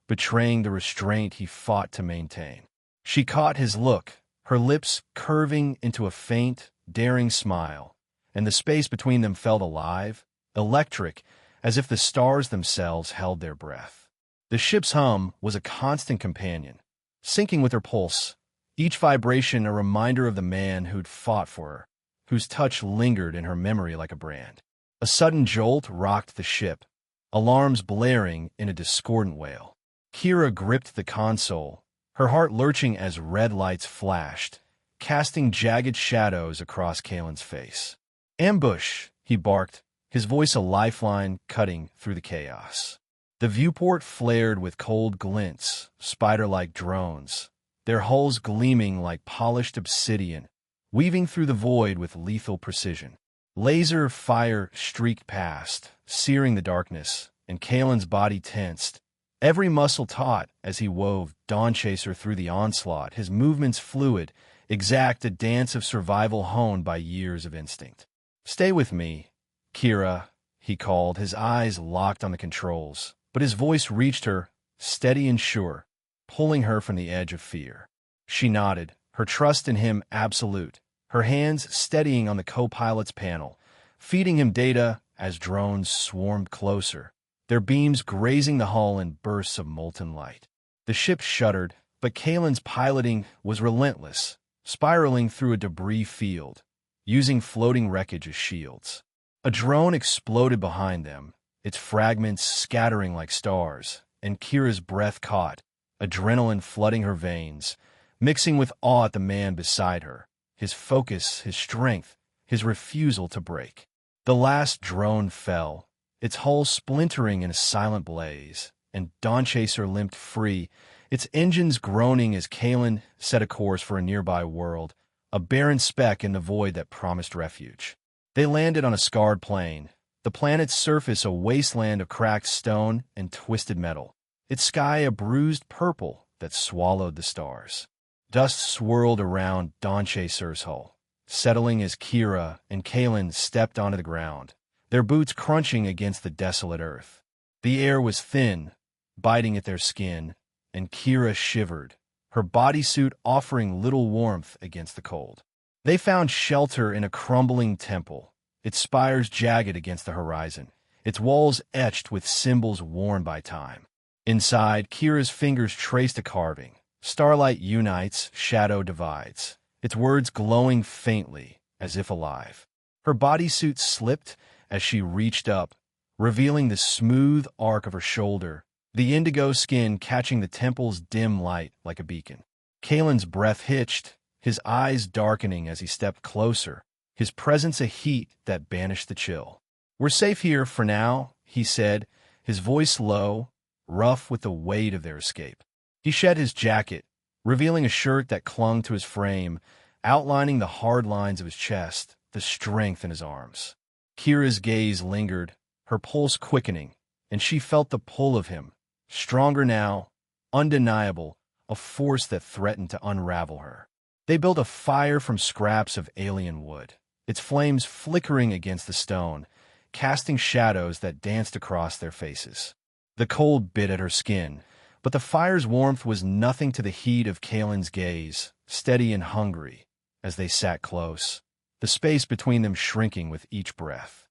betraying the restraint he fought to maintain. She caught his look, her lips curving into a faint, daring smile, and the space between them felt alive, electric, as if the stars themselves held their breath. The ship's hum was a constant companion, syncing with her pulse, each vibration a reminder of the man who'd fought for her, whose touch lingered in her memory like a brand. A sudden jolt rocked the ship, alarms blaring in a discordant wail. Kira gripped the console, her heart lurching as red lights flashed, casting jagged shadows across Kalen's face. "Ambush!" he barked, his voice a lifeline cutting through the chaos. The viewport flared with cold glints, spider-like drones, their hulls gleaming like polished obsidian, weaving through the void with lethal precision. Laser fire streaked past, searing the darkness, and Kalen's body tensed, every muscle taut as he wove Dawnchaser through the onslaught, his movements fluid, exact, a dance of survival honed by years of instinct. "Stay with me, Kira," he called, his eyes locked on the controls, but his voice reached her, steady and sure, pulling her from the edge of fear. She nodded, her trust in him absolute, her hands steadying on the co-pilot's panel, feeding him data as drones swarmed closer, their beams grazing the hull in bursts of molten light. The ship shuddered, but Kalen's piloting was relentless, spiraling through a debris field, using floating wreckage as shields. A drone exploded behind them, its fragments scattering like stars, and Kira's breath caught, adrenaline flooding her veins, mixing with awe at the man beside her, his focus, his strength, his refusal to break. The last drone fell, its hull splintering in a silent blaze, and Dawnchaser limped free, its engines groaning as Kalen set a course for a nearby world, a barren speck in the void that promised refuge. They landed on a scarred plain, the planet's surface a wasteland of cracked stone and twisted metal, its sky a bruised purple that swallowed the stars. Dust swirled around Dawnchaser's hull, settling as Kira and Kalen stepped onto the ground, their boots crunching against the desolate earth. The air was thin, biting at their skin, and Kira shivered, her bodysuit offering little warmth against the cold. They found shelter in a crumbling temple, its spires jagged against the horizon, its walls etched with symbols worn by time. Inside, Kira's fingers traced a carving. Starlight unites, shadow divides, its words glowing faintly, as if alive. Her bodysuit slipped as she reached up, revealing the smooth arc of her shoulder, the indigo skin catching the temple's dim light like a beacon. Kalen's breath hitched, his eyes darkening as he stepped closer, his presence a heat that banished the chill. "We're safe here for now," he said, his voice low, rough with the weight of their escape. He shed his jacket, revealing a shirt that clung to his frame, outlining the hard lines of his chest, the strength in his arms. Kira's gaze lingered, her pulse quickening, and she felt the pull of him, stronger now, undeniable, a force that threatened to unravel her. They built a fire from scraps of alien wood, its flames flickering against the stone, casting shadows that danced across their faces. The cold bit at her skin, but the fire's warmth was nothing to the heat of Kalen's gaze, steady and hungry, as they sat close, the space between them shrinking with each breath.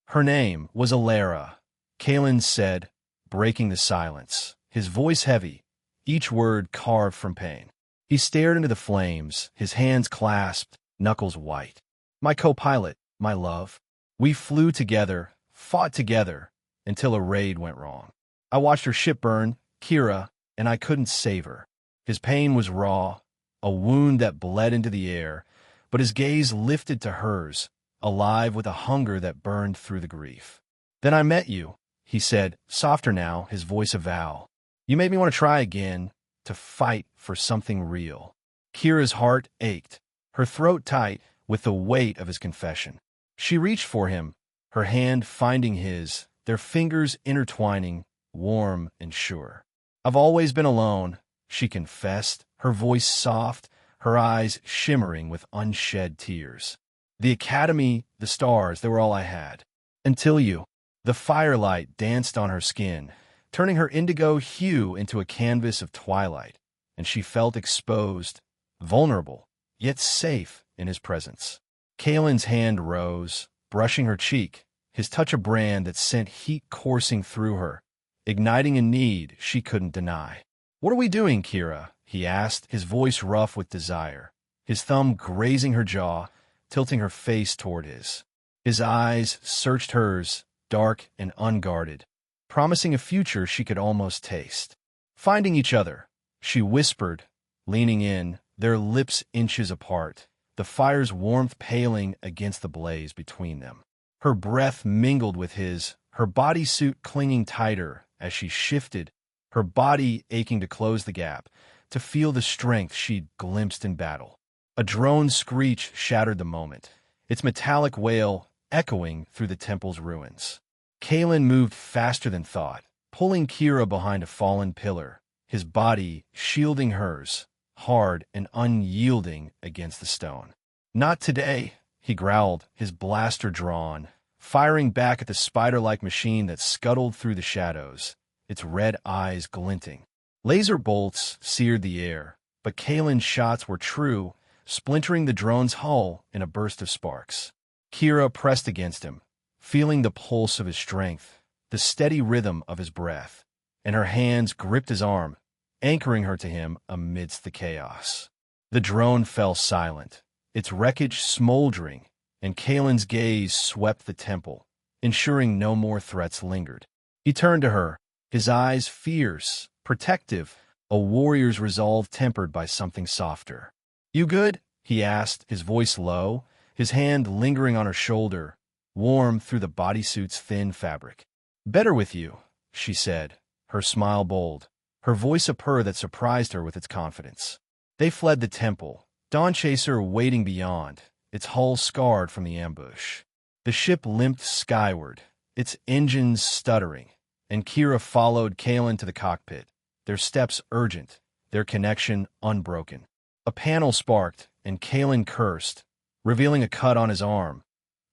"Her name was Alara," Kalen said, breaking the silence, his voice heavy, each word carved from pain. He stared into the flames, his hands clasped, knuckles white. "My co-pilot, my love. We flew together, fought together, until a raid went wrong. I watched her ship burn, Kira, and I couldn't save her." His pain was raw, a wound that bled into the air, but his gaze lifted to hers, alive with a hunger that burned through the grief. "Then I met you," he said, softer now, his voice a vow. "You made me want to try again, to fight for something real." Kira's heart ached, her throat tight with the weight of his confession. She reached for him, her hand finding his, their fingers intertwining, warm and sure. "I've always been alone," she confessed, her voice soft, her eyes shimmering with unshed tears. "The academy, the stars, they were all I had. Until you." The firelight danced on her skin, turning her indigo hue into a canvas of twilight, and she felt exposed, vulnerable, yet safe in his presence. Kalen's hand rose, brushing her cheek, his touch a brand that sent heat coursing through her, igniting a need she couldn't deny. "What are we doing, Kira?" he asked, his voice rough with desire, his thumb grazing her jaw, tilting her face toward his. His eyes searched hers, dark and unguarded, promising a future she could almost taste. "Finding each other," she whispered, leaning in, their lips inches apart, the fire's warmth paling against the blaze between them. Her breath mingled with his, her bodysuit clinging tighter as she shifted, her body aching to close the gap, to feel the strength she'd glimpsed in battle. A drone screech shattered the moment, its metallic wail echoing through the temple's ruins. Kalen moved faster than thought, pulling Kira behind a fallen pillar, his body shielding hers, hard and unyielding against the stone. "Not today," he growled, his blaster drawn, firing back at the spider-like machine that scuttled through the shadows, its red eyes glinting. Laser bolts seared the air, but Kalen's shots were true, splintering the drone's hull in a burst of sparks. Kira pressed against him, feeling the pulse of his strength, the steady rhythm of his breath, and her hands gripped his arm, anchoring her to him amidst the chaos. The drone fell silent, its wreckage smoldering, and Kalen's gaze swept the temple, ensuring no more threats lingered. He turned to her, his eyes fierce, protective, a warrior's resolve tempered by something softer. "You good?" he asked, his voice low, his hand lingering on her shoulder, warm through the bodysuit's thin fabric. "Better with you," she said, her smile bold, her voice a purr that surprised her with its confidence. They fled the temple, Dawnchaser waiting beyond, its hull scarred from the ambush. The ship limped skyward, its engines stuttering, and Kira followed Kalen to the cockpit, their steps urgent, their connection unbroken. A panel sparked, and Kalen cursed, revealing a cut on his arm,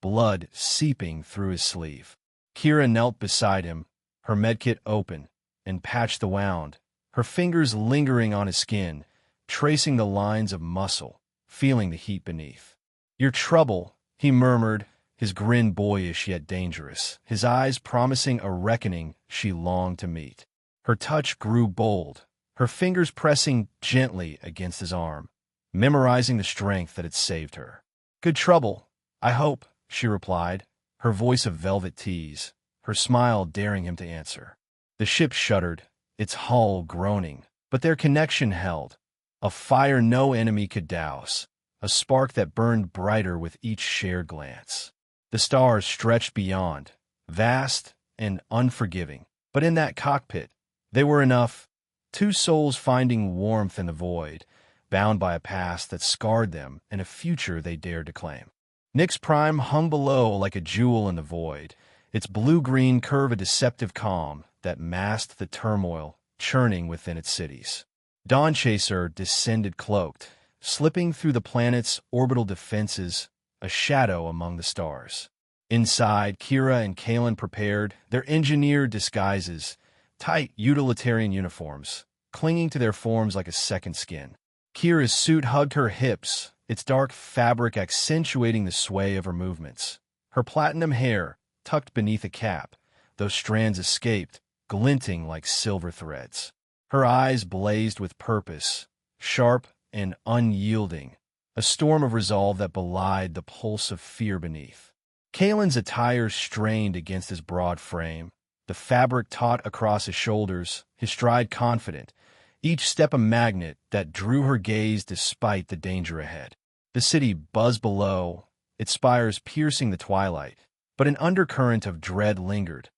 blood seeping through his sleeve. Kira knelt beside him, her medkit open, and patched the wound, her fingers lingering on his skin, tracing the lines of muscle, feeling the heat beneath. "Your trouble," he murmured, his grin boyish yet dangerous, his eyes promising a reckoning she longed to meet. Her touch grew bold, her fingers pressing gently against his arm, memorizing the strength that had saved her. "Good trouble, I hope," she replied, her voice a velvet tease, her smile daring him to answer. The ship shuddered, its hull groaning, but their connection held, a fire no enemy could douse, a spark that burned brighter with each shared glance. The stars stretched beyond, vast and unforgiving, but in that cockpit, they were enough, two souls finding warmth in the void, bound by a past that scarred them and a future they dared to claim. Nix Prime hung below like a jewel in the void, its blue-green curve a deceptive calm that masked the turmoil churning within its cities. Dawn Chaser descended cloaked, slipping through the planet's orbital defenses, a shadow among the stars. Inside, Kira and Kalen prepared, their engineered disguises, tight utilitarian uniforms, clinging to their forms like a second skin. Kira's suit hugged her hips, its dark fabric accentuating the sway of her movements. Her platinum hair, tucked beneath a cap, those strands escaped, glinting like silver threads. Her eyes blazed with purpose, sharp and unyielding, a storm of resolve that belied the pulse of fear beneath. Kalen's attire strained against his broad frame, the fabric taut across his shoulders, his stride confident, each step a magnet that drew her gaze despite the danger ahead. The city buzzed below, its spires piercing the twilight, but an undercurrent of dread lingered,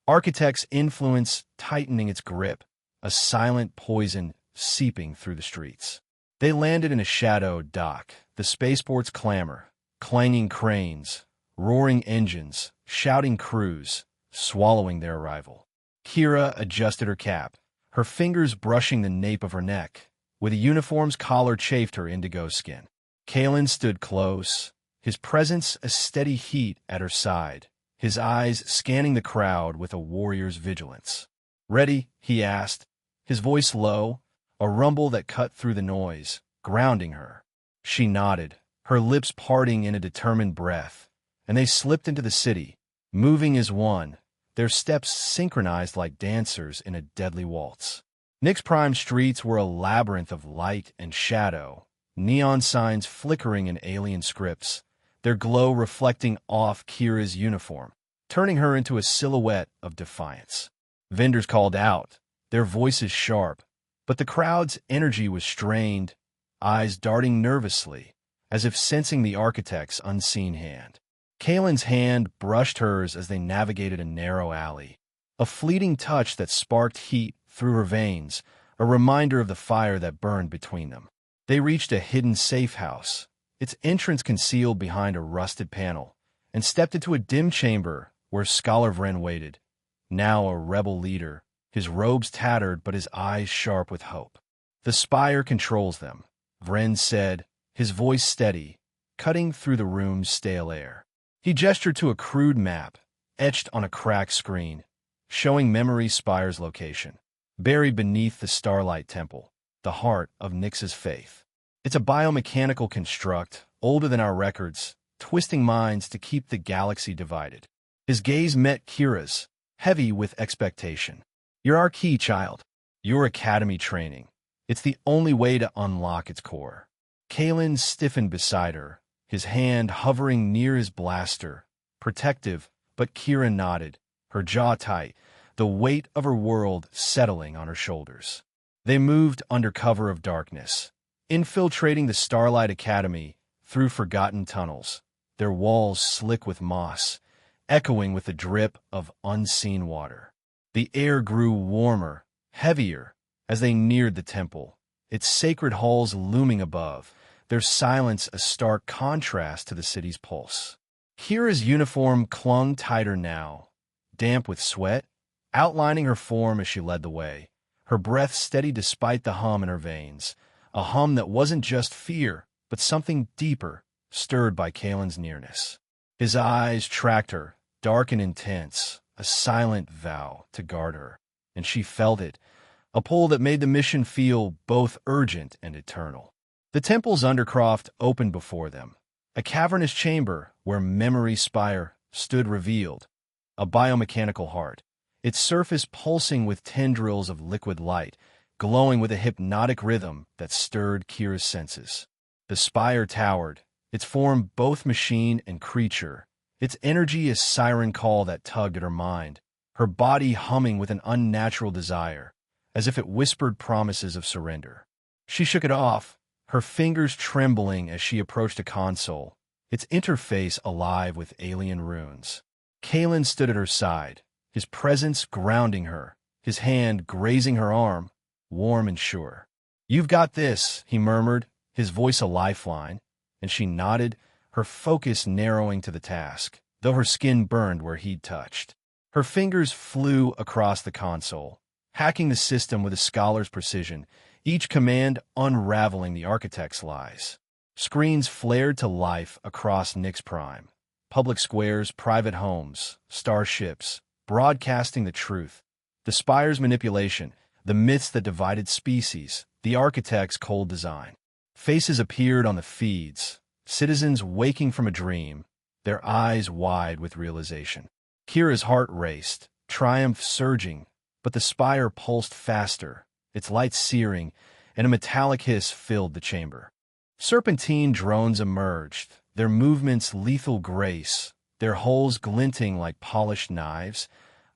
architect's influence tightening its grip, a silent poison seeping through the streets. They landed in a shadowed dock, the spaceport's clamor, clanging cranes, roaring engines, shouting crews, swallowing their arrival. Kira adjusted her cap, her fingers brushing the nape of her neck, where the uniform's collar chafed her indigo skin. Kalen stood close, his presence a steady heat at her side, his eyes scanning the crowd with a warrior's vigilance. "Ready?" he asked, his voice low, a rumble that cut through the noise, grounding her. She nodded, her lips parting in a determined breath, and they slipped into the city, moving as one, their steps synchronized like dancers in a deadly waltz. Nix Prime streets were a labyrinth of light and shadow, neon signs flickering in alien scripts, their glow reflecting off Kira's uniform, turning her into a silhouette of defiance. Vendors called out, their voices sharp, but the crowd's energy was strained, eyes darting nervously, as if sensing the architect's unseen hand. Kalen's hand brushed hers as they navigated a narrow alley, a fleeting touch that sparked heat through her veins, a reminder of the fire that burned between them. They reached a hidden safe house, its entrance concealed behind a rusted panel, and stepped into a dim chamber where Scholar Vren waited, now a rebel leader, his robes tattered but his eyes sharp with hope. "The spire controls them," Vren said, his voice steady, cutting through the room's stale air. He gestured to a crude map, etched on a cracked screen, showing Memory Spire's location, buried beneath the Starlight Temple, the heart of Nix's faith. "It's a biomechanical construct, older than our records, twisting minds to keep the galaxy divided." His gaze met Kira's, heavy with expectation. "You're our key, child. Your academy training. It's the only way to unlock its core." Kalen stiffened beside her, his hand hovering near his blaster, protective, but Kira nodded, her jaw tight, the weight of her world settling on her shoulders. They moved under cover of darkness, infiltrating the Starlight Academy through forgotten tunnels, their walls slick with moss, echoing with the drip of unseen water. The air grew warmer, heavier, as they neared the temple, its sacred halls looming above, their silence a stark contrast to the city's pulse. Kira's uniform clung tighter now, damp with sweat, outlining her form as she led the way, her breath steady despite the hum in her veins, a hum that wasn't just fear, but something deeper, stirred by Kalen's nearness. His eyes tracked her, dark and intense, a silent vow to guard her. And she felt it, a pull that made the mission feel both urgent and eternal. The temple's undercroft opened before them, a cavernous chamber where Memory's spire stood revealed, a biomechanical heart, its surface pulsing with tendrils of liquid light, glowing with a hypnotic rhythm that stirred Kira's senses. The spire towered, its form both machine and creature, its energy a siren call that tugged at her mind, her body humming with an unnatural desire, as if it whispered promises of surrender. She shook it off, her fingers trembling as she approached a console, its interface alive with alien runes. Kalen stood at her side, his presence grounding her, his hand grazing her arm, warm and sure. "You've got this," he murmured, his voice a lifeline, and she nodded, her focus narrowing to the task, though her skin burned where he'd touched. Her fingers flew across the console, hacking the system with a scholar's precision, each command unraveling the architect's lies. Screens flared to life across Nix Prime. Public squares, private homes, starships, broadcasting the truth. The spire's manipulation, the myths that divided species, the architect's cold design. Faces appeared on the feeds, citizens waking from a dream, their eyes wide with realization. Kira's heart raced, triumph surging, but the spire pulsed faster, its light searing, and a metallic hiss filled the chamber. Serpentine drones emerged, their movements lethal grace, their hulls glinting like polished knives,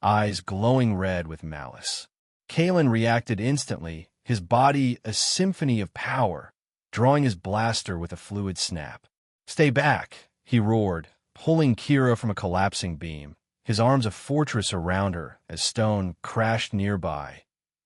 eyes glowing red with malice. Kalen reacted instantly, his body a symphony of power, drawing his blaster with a fluid snap. "Stay back," he roared, pulling Kira from a collapsing beam, his arms a fortress around her as stone crashed nearby,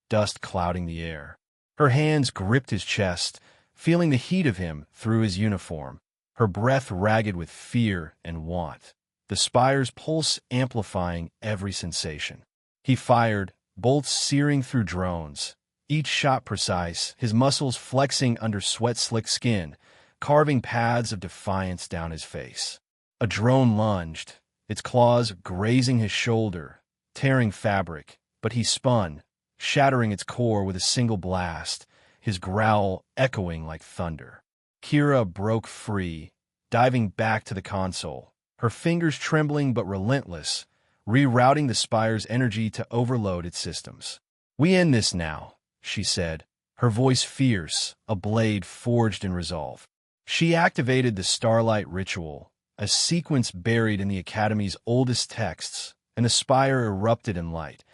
dust clouding the air. Her hands gripped his chest, feeling the heat of him through his uniform, her breath ragged with fear and want, the spire's pulse amplifying every sensation. He fired, bolts searing through drones, each shot precise, his muscles flexing under sweat-slick skin, carving paths of defiance down his face. A drone lunged, its claws grazing his shoulder, tearing fabric, but he spun, shattering its core with a single blast, his growl echoing like thunder. Kira broke free, diving back to the console, her fingers trembling but relentless, rerouting the spire's energy to overload its systems. "We end this now," she said, her voice fierce, a blade forged in resolve. She activated the Starlight Ritual, a sequence buried in the Academy's oldest texts, and the spire erupted in light,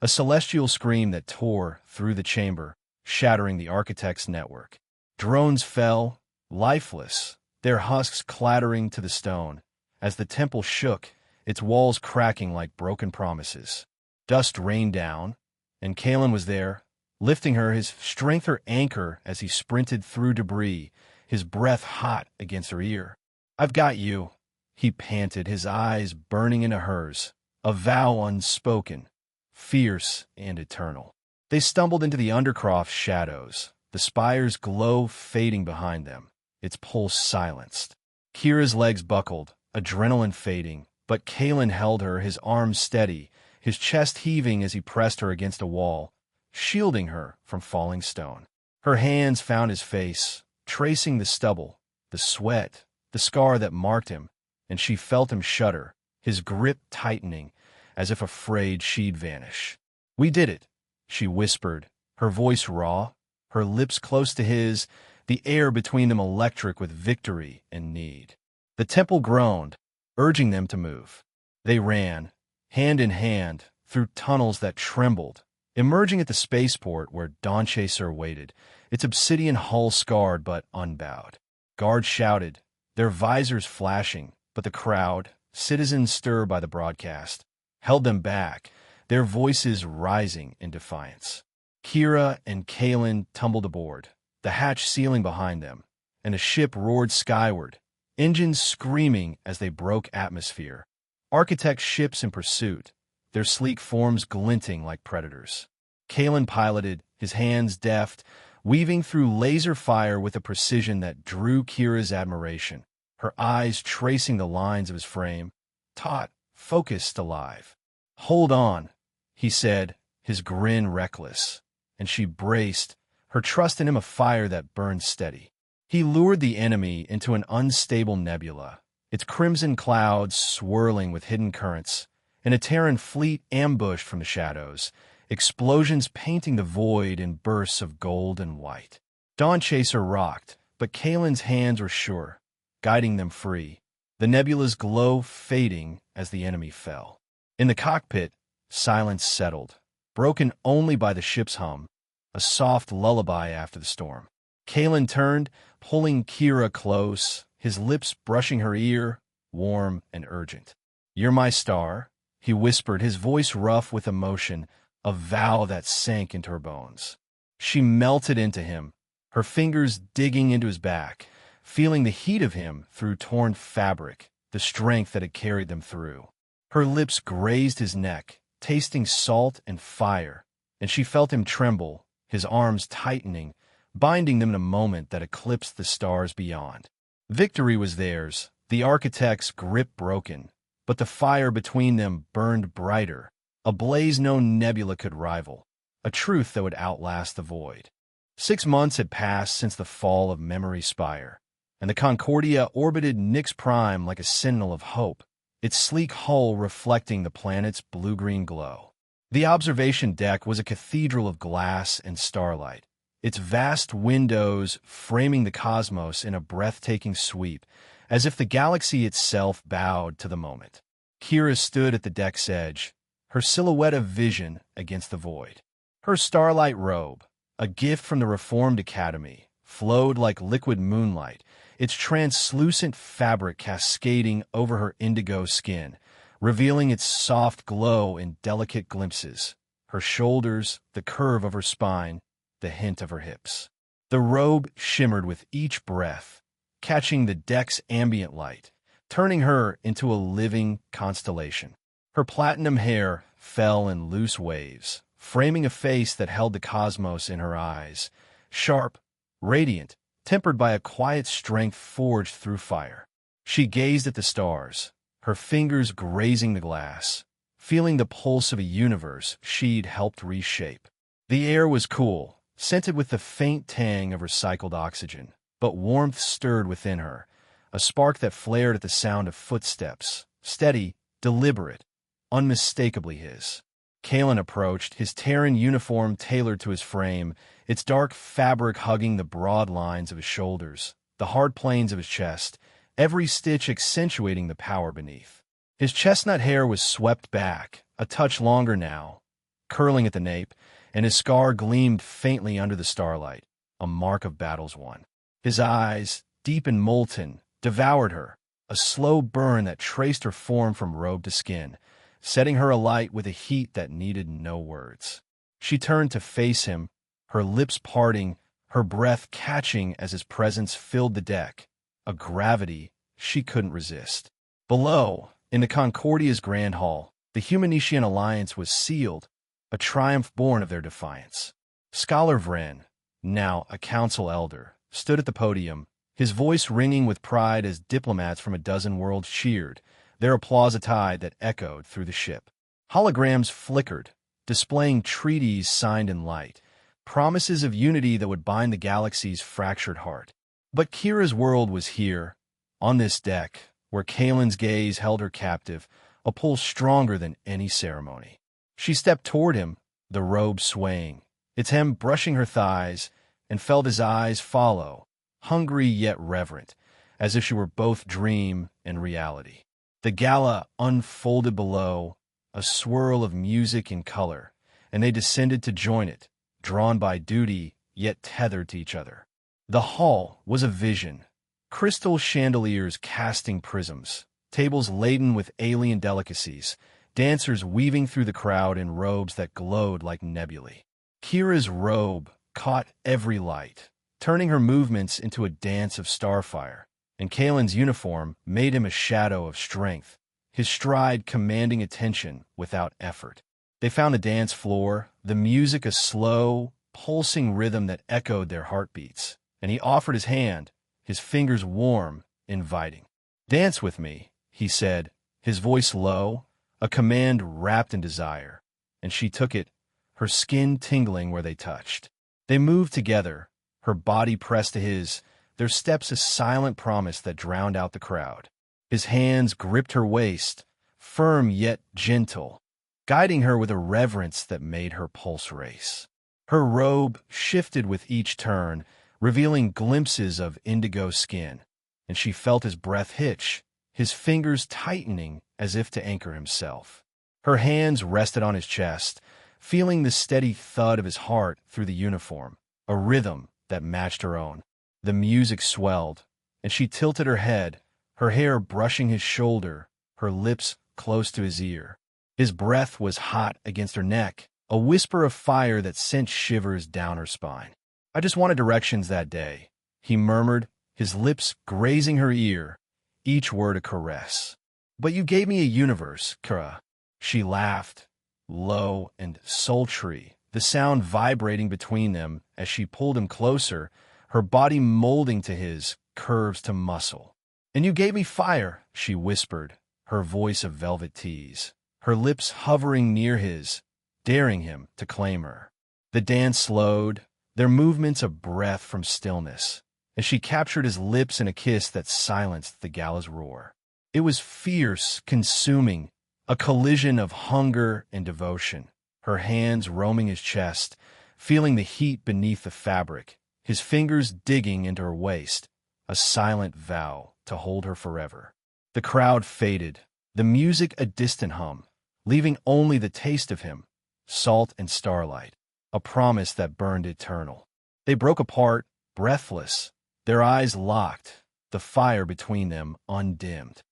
a celestial scream that tore through the chamber, shattering the architect's network. Drones fell, lifeless, their husks clattering to the stone, as the temple shook, its walls cracking like broken promises. Dust rained down, and Kalen was there, lifting her, his strength her anchor as he sprinted through debris, his breath hot against her ear. "I've got you," he panted, his eyes burning into hers, a vow unspoken, fierce and eternal. They stumbled into the undercroft shadows, the spire's glow fading behind them, its pulse silenced. Kira's legs buckled, adrenaline fading, but Kalen held her, his arms steady, his chest heaving as he pressed her against a wall, shielding her from falling stone. Her hands found his face, tracing the stubble, the sweat, the scar that marked him, and she felt him shudder, his grip tightening, as if afraid she'd vanish. "We did it," she whispered, her voice raw, her lips close to his, the air between them electric with victory and need. The temple groaned, urging them to move. They ran, hand in hand, through tunnels that trembled, emerging at the spaceport where Dawnchaser waited, its obsidian hull scarred but unbowed. Guards shouted, their visors flashing, but the crowd, citizens stirred by the broadcast, held them back, their voices rising in defiance. Kira and Kalen tumbled aboard, the hatch sealing behind them, and the ship roared skyward, engines screaming as they broke atmosphere. Architect ships in pursuit, their sleek forms glinting like predators. Kalen piloted, his hands deft, weaving through laser fire with a precision that drew Kira's admiration, her eyes tracing the lines of his frame, taut, focused, alive. "Hold on," he said, his grin reckless, and she braced, her trust in him a fire that burned steady. He lured the enemy into an unstable nebula, its crimson clouds swirling with hidden currents, and a Terran fleet ambushed from the shadows, explosions painting the void in bursts of gold and white. Dawn Chaser rocked, but Kalen's hands were sure, guiding them free, the nebula's glow fading as the enemy fell. In the cockpit, silence settled, broken only by the ship's hum, a soft lullaby after the storm. Kalen turned, pulling Kira close, his lips brushing her ear, warm and urgent. "You're my star," he whispered, his voice rough with emotion, a vow that sank into her bones. She melted into him, her fingers digging into his back, feeling the heat of him through torn fabric, the strength that had carried them through. Her lips grazed his neck, tasting salt and fire, and she felt him tremble, his arms tightening, binding them in a moment that eclipsed the stars beyond. Victory was theirs, the architect's grip broken, but the fire between them burned brighter, a blaze no nebula could rival, a truth that would outlast the void. 6 months had passed since the fall of Memory Spire, and the Concordia orbited Nix Prime like a sentinel of hope, its sleek hull reflecting the planet's blue-green glow. The observation deck was a cathedral of glass and starlight, its vast windows framing the cosmos in a breathtaking sweep, as if the galaxy itself bowed to the moment. Kira stood at the deck's edge, her silhouette of vision against the void. Her starlight robe, a gift from the Reformed Academy, flowed like liquid moonlight, its translucent fabric cascading over her indigo skin, revealing its soft glow in delicate glimpses, her shoulders, the curve of her spine, the hint of her hips. The robe shimmered with each breath, catching the deck's ambient light, turning her into a living constellation. Her platinum hair fell in loose waves, framing a face that held the cosmos in her eyes, sharp, radiant, tempered by a quiet strength forged through fire. She gazed at the stars, her fingers grazing the glass, feeling the pulse of a universe she'd helped reshape. The air was cool, scented with the faint tang of recycled oxygen, but warmth stirred within her, a spark that flared at the sound of footsteps, steady, deliberate, unmistakably his. Kalen approached, his Terran uniform tailored to his frame, its dark fabric hugging the broad lines of his shoulders, the hard planes of his chest, every stitch accentuating the power beneath. His chestnut hair was swept back, a touch longer now, curling at the nape, and his scar gleamed faintly under the starlight, a mark of battles won. His eyes, deep and molten, devoured her, a slow burn that traced her form from robe to skin, setting her alight with a heat that needed no words. She turned to face him, her lips parting, her breath catching as his presence filled the deck, a gravity she couldn't resist. Below, in the Concordia's grand hall, the Humanitian alliance was sealed, a triumph born of their defiance. Scholar Vren, now a council elder, stood at the podium, his voice ringing with pride as diplomats from a dozen worlds cheered, their applause a tide that echoed through the ship. Holograms flickered, displaying treaties signed in light, promises of unity that would bind the galaxy's fractured heart. But Kira's world was here, on this deck, where Kalen's gaze held her captive, a pull stronger than any ceremony. She stepped toward him, the robe swaying, its hem brushing her thighs, and felt his eyes follow, hungry yet reverent, as if she were both dream and reality. The gala unfolded below, a swirl of music and color, and they descended to join it, drawn by duty, yet tethered to each other. The hall was a vision, crystal chandeliers casting prisms, tables laden with alien delicacies, dancers weaving through the crowd in robes that glowed like nebulae. Kira's robe caught every light, turning her movements into a dance of starfire, and Kalen's uniform made him a shadow of strength, his stride commanding attention without effort. They found a dance floor, the music a slow, pulsing rhythm that echoed their heartbeats, and he offered his hand, his fingers warm, inviting. "Dance with me," he said, his voice low, a command wrapped in desire. And she took it, her skin tingling where they touched. They moved together, her body pressed to his, their steps a silent promise that drowned out the crowd. His hands gripped her waist, firm yet gentle, guiding her with a reverence that made her pulse race. Her robe shifted with each turn, revealing glimpses of indigo skin, and she felt his breath hitch, his fingers tightening as if to anchor himself. Her hands rested on his chest, feeling the steady thud of his heart through the uniform, a rhythm that matched her own. The music swelled, and she tilted her head, her hair brushing his shoulder, her lips close to his ear. His breath was hot against her neck, a whisper of fire that sent shivers down her spine. "I just wanted directions that day," he murmured, his lips grazing her ear, each word a caress. "But you gave me a universe, Kira." She laughed, low and sultry, the sound vibrating between them as she pulled him closer, her body molding to his, curves to muscle. "And you gave me fire," she whispered, her voice a velvet tease, her lips hovering near his, daring him to claim her. The dance slowed, their movements a breath from stillness, as she captured his lips in a kiss that silenced the gala's roar. It was fierce, consuming, a collision of hunger and devotion, her hands roaming his chest, feeling the heat beneath the fabric, his fingers digging into her waist, a silent vow to hold her forever. The crowd faded, the music a distant hum, leaving only the taste of him, salt and starlight, a promise that burned eternal. They broke apart, breathless, their eyes locked, the fire between them undimmed.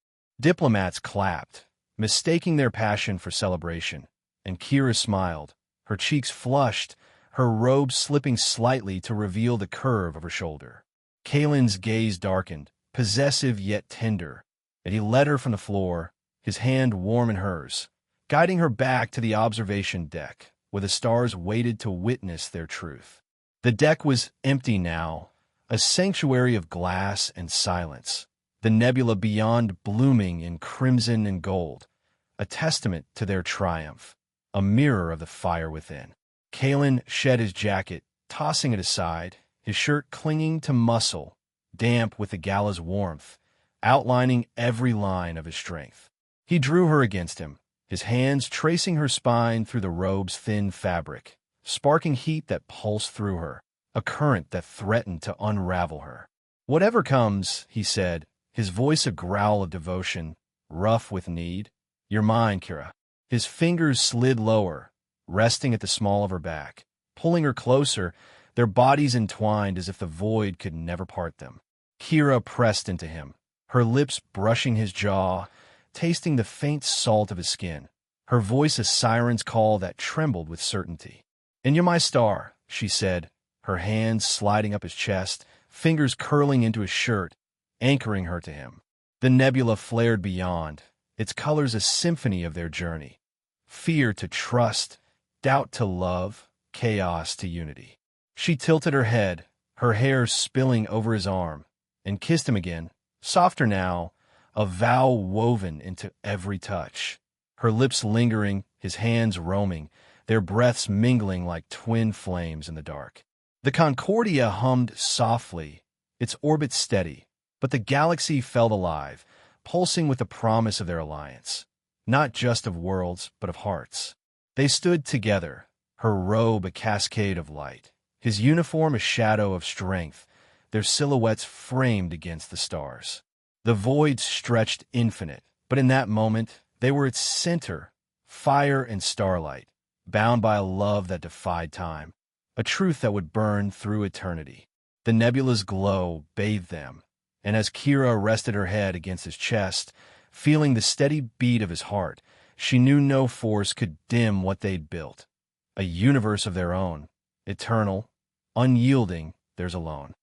Diplomats clapped, mistaking their passion for celebration, and Kira smiled, her cheeks flushed, her robe slipping slightly to reveal the curve of her shoulder. Kalen's gaze darkened, possessive yet tender, and he led her from the floor, his hand warm in hers, guiding her back to the observation deck, where the stars waited to witness their truth. The deck was empty now, a sanctuary of glass and silence, the nebula beyond blooming in crimson and gold, a testament to their triumph, a mirror of the fire within. Kalen shed his jacket, tossing it aside, his shirt clinging to muscle, damp with the gala's warmth, outlining every line of his strength. He drew her against him, his hands tracing her spine through the robe's thin fabric, sparking heat that pulsed through her, a current that threatened to unravel her. "Whatever comes," he said, his voice a growl of devotion, rough with need, "you're mine, Kira." His fingers slid lower, resting at the small of her back, pulling her closer, their bodies entwined as if the void could never part them. Kira pressed into him, her lips brushing his jaw, tasting the faint salt of his skin, her voice a siren's call that trembled with certainty. "And you're my star," she said, her hands sliding up his chest, fingers curling into his shirt, anchoring her to him. The nebula flared beyond, its colors a symphony of their journey. Fear to trust, doubt to love, chaos to unity. She tilted her head, her hair spilling over his arm, and kissed him again, softer now, a vow woven into every touch. Her lips lingering, his hands roaming, their breaths mingling like twin flames in the dark. The Concordia hummed softly, its orbit steady, but the galaxy felt alive, pulsing with the promise of their alliance, not just of worlds, but of hearts. They stood together, her robe a cascade of light, his uniform a shadow of strength, their silhouettes framed against the stars. The void stretched infinite, but in that moment, they were its center, fire and starlight, bound by a love that defied time, a truth that would burn through eternity. The nebula's glow bathed them, and as Kira rested her head against his chest, feeling the steady beat of his heart, she knew no force could dim what they'd built. A universe of their own, eternal, unyielding, theirs alone.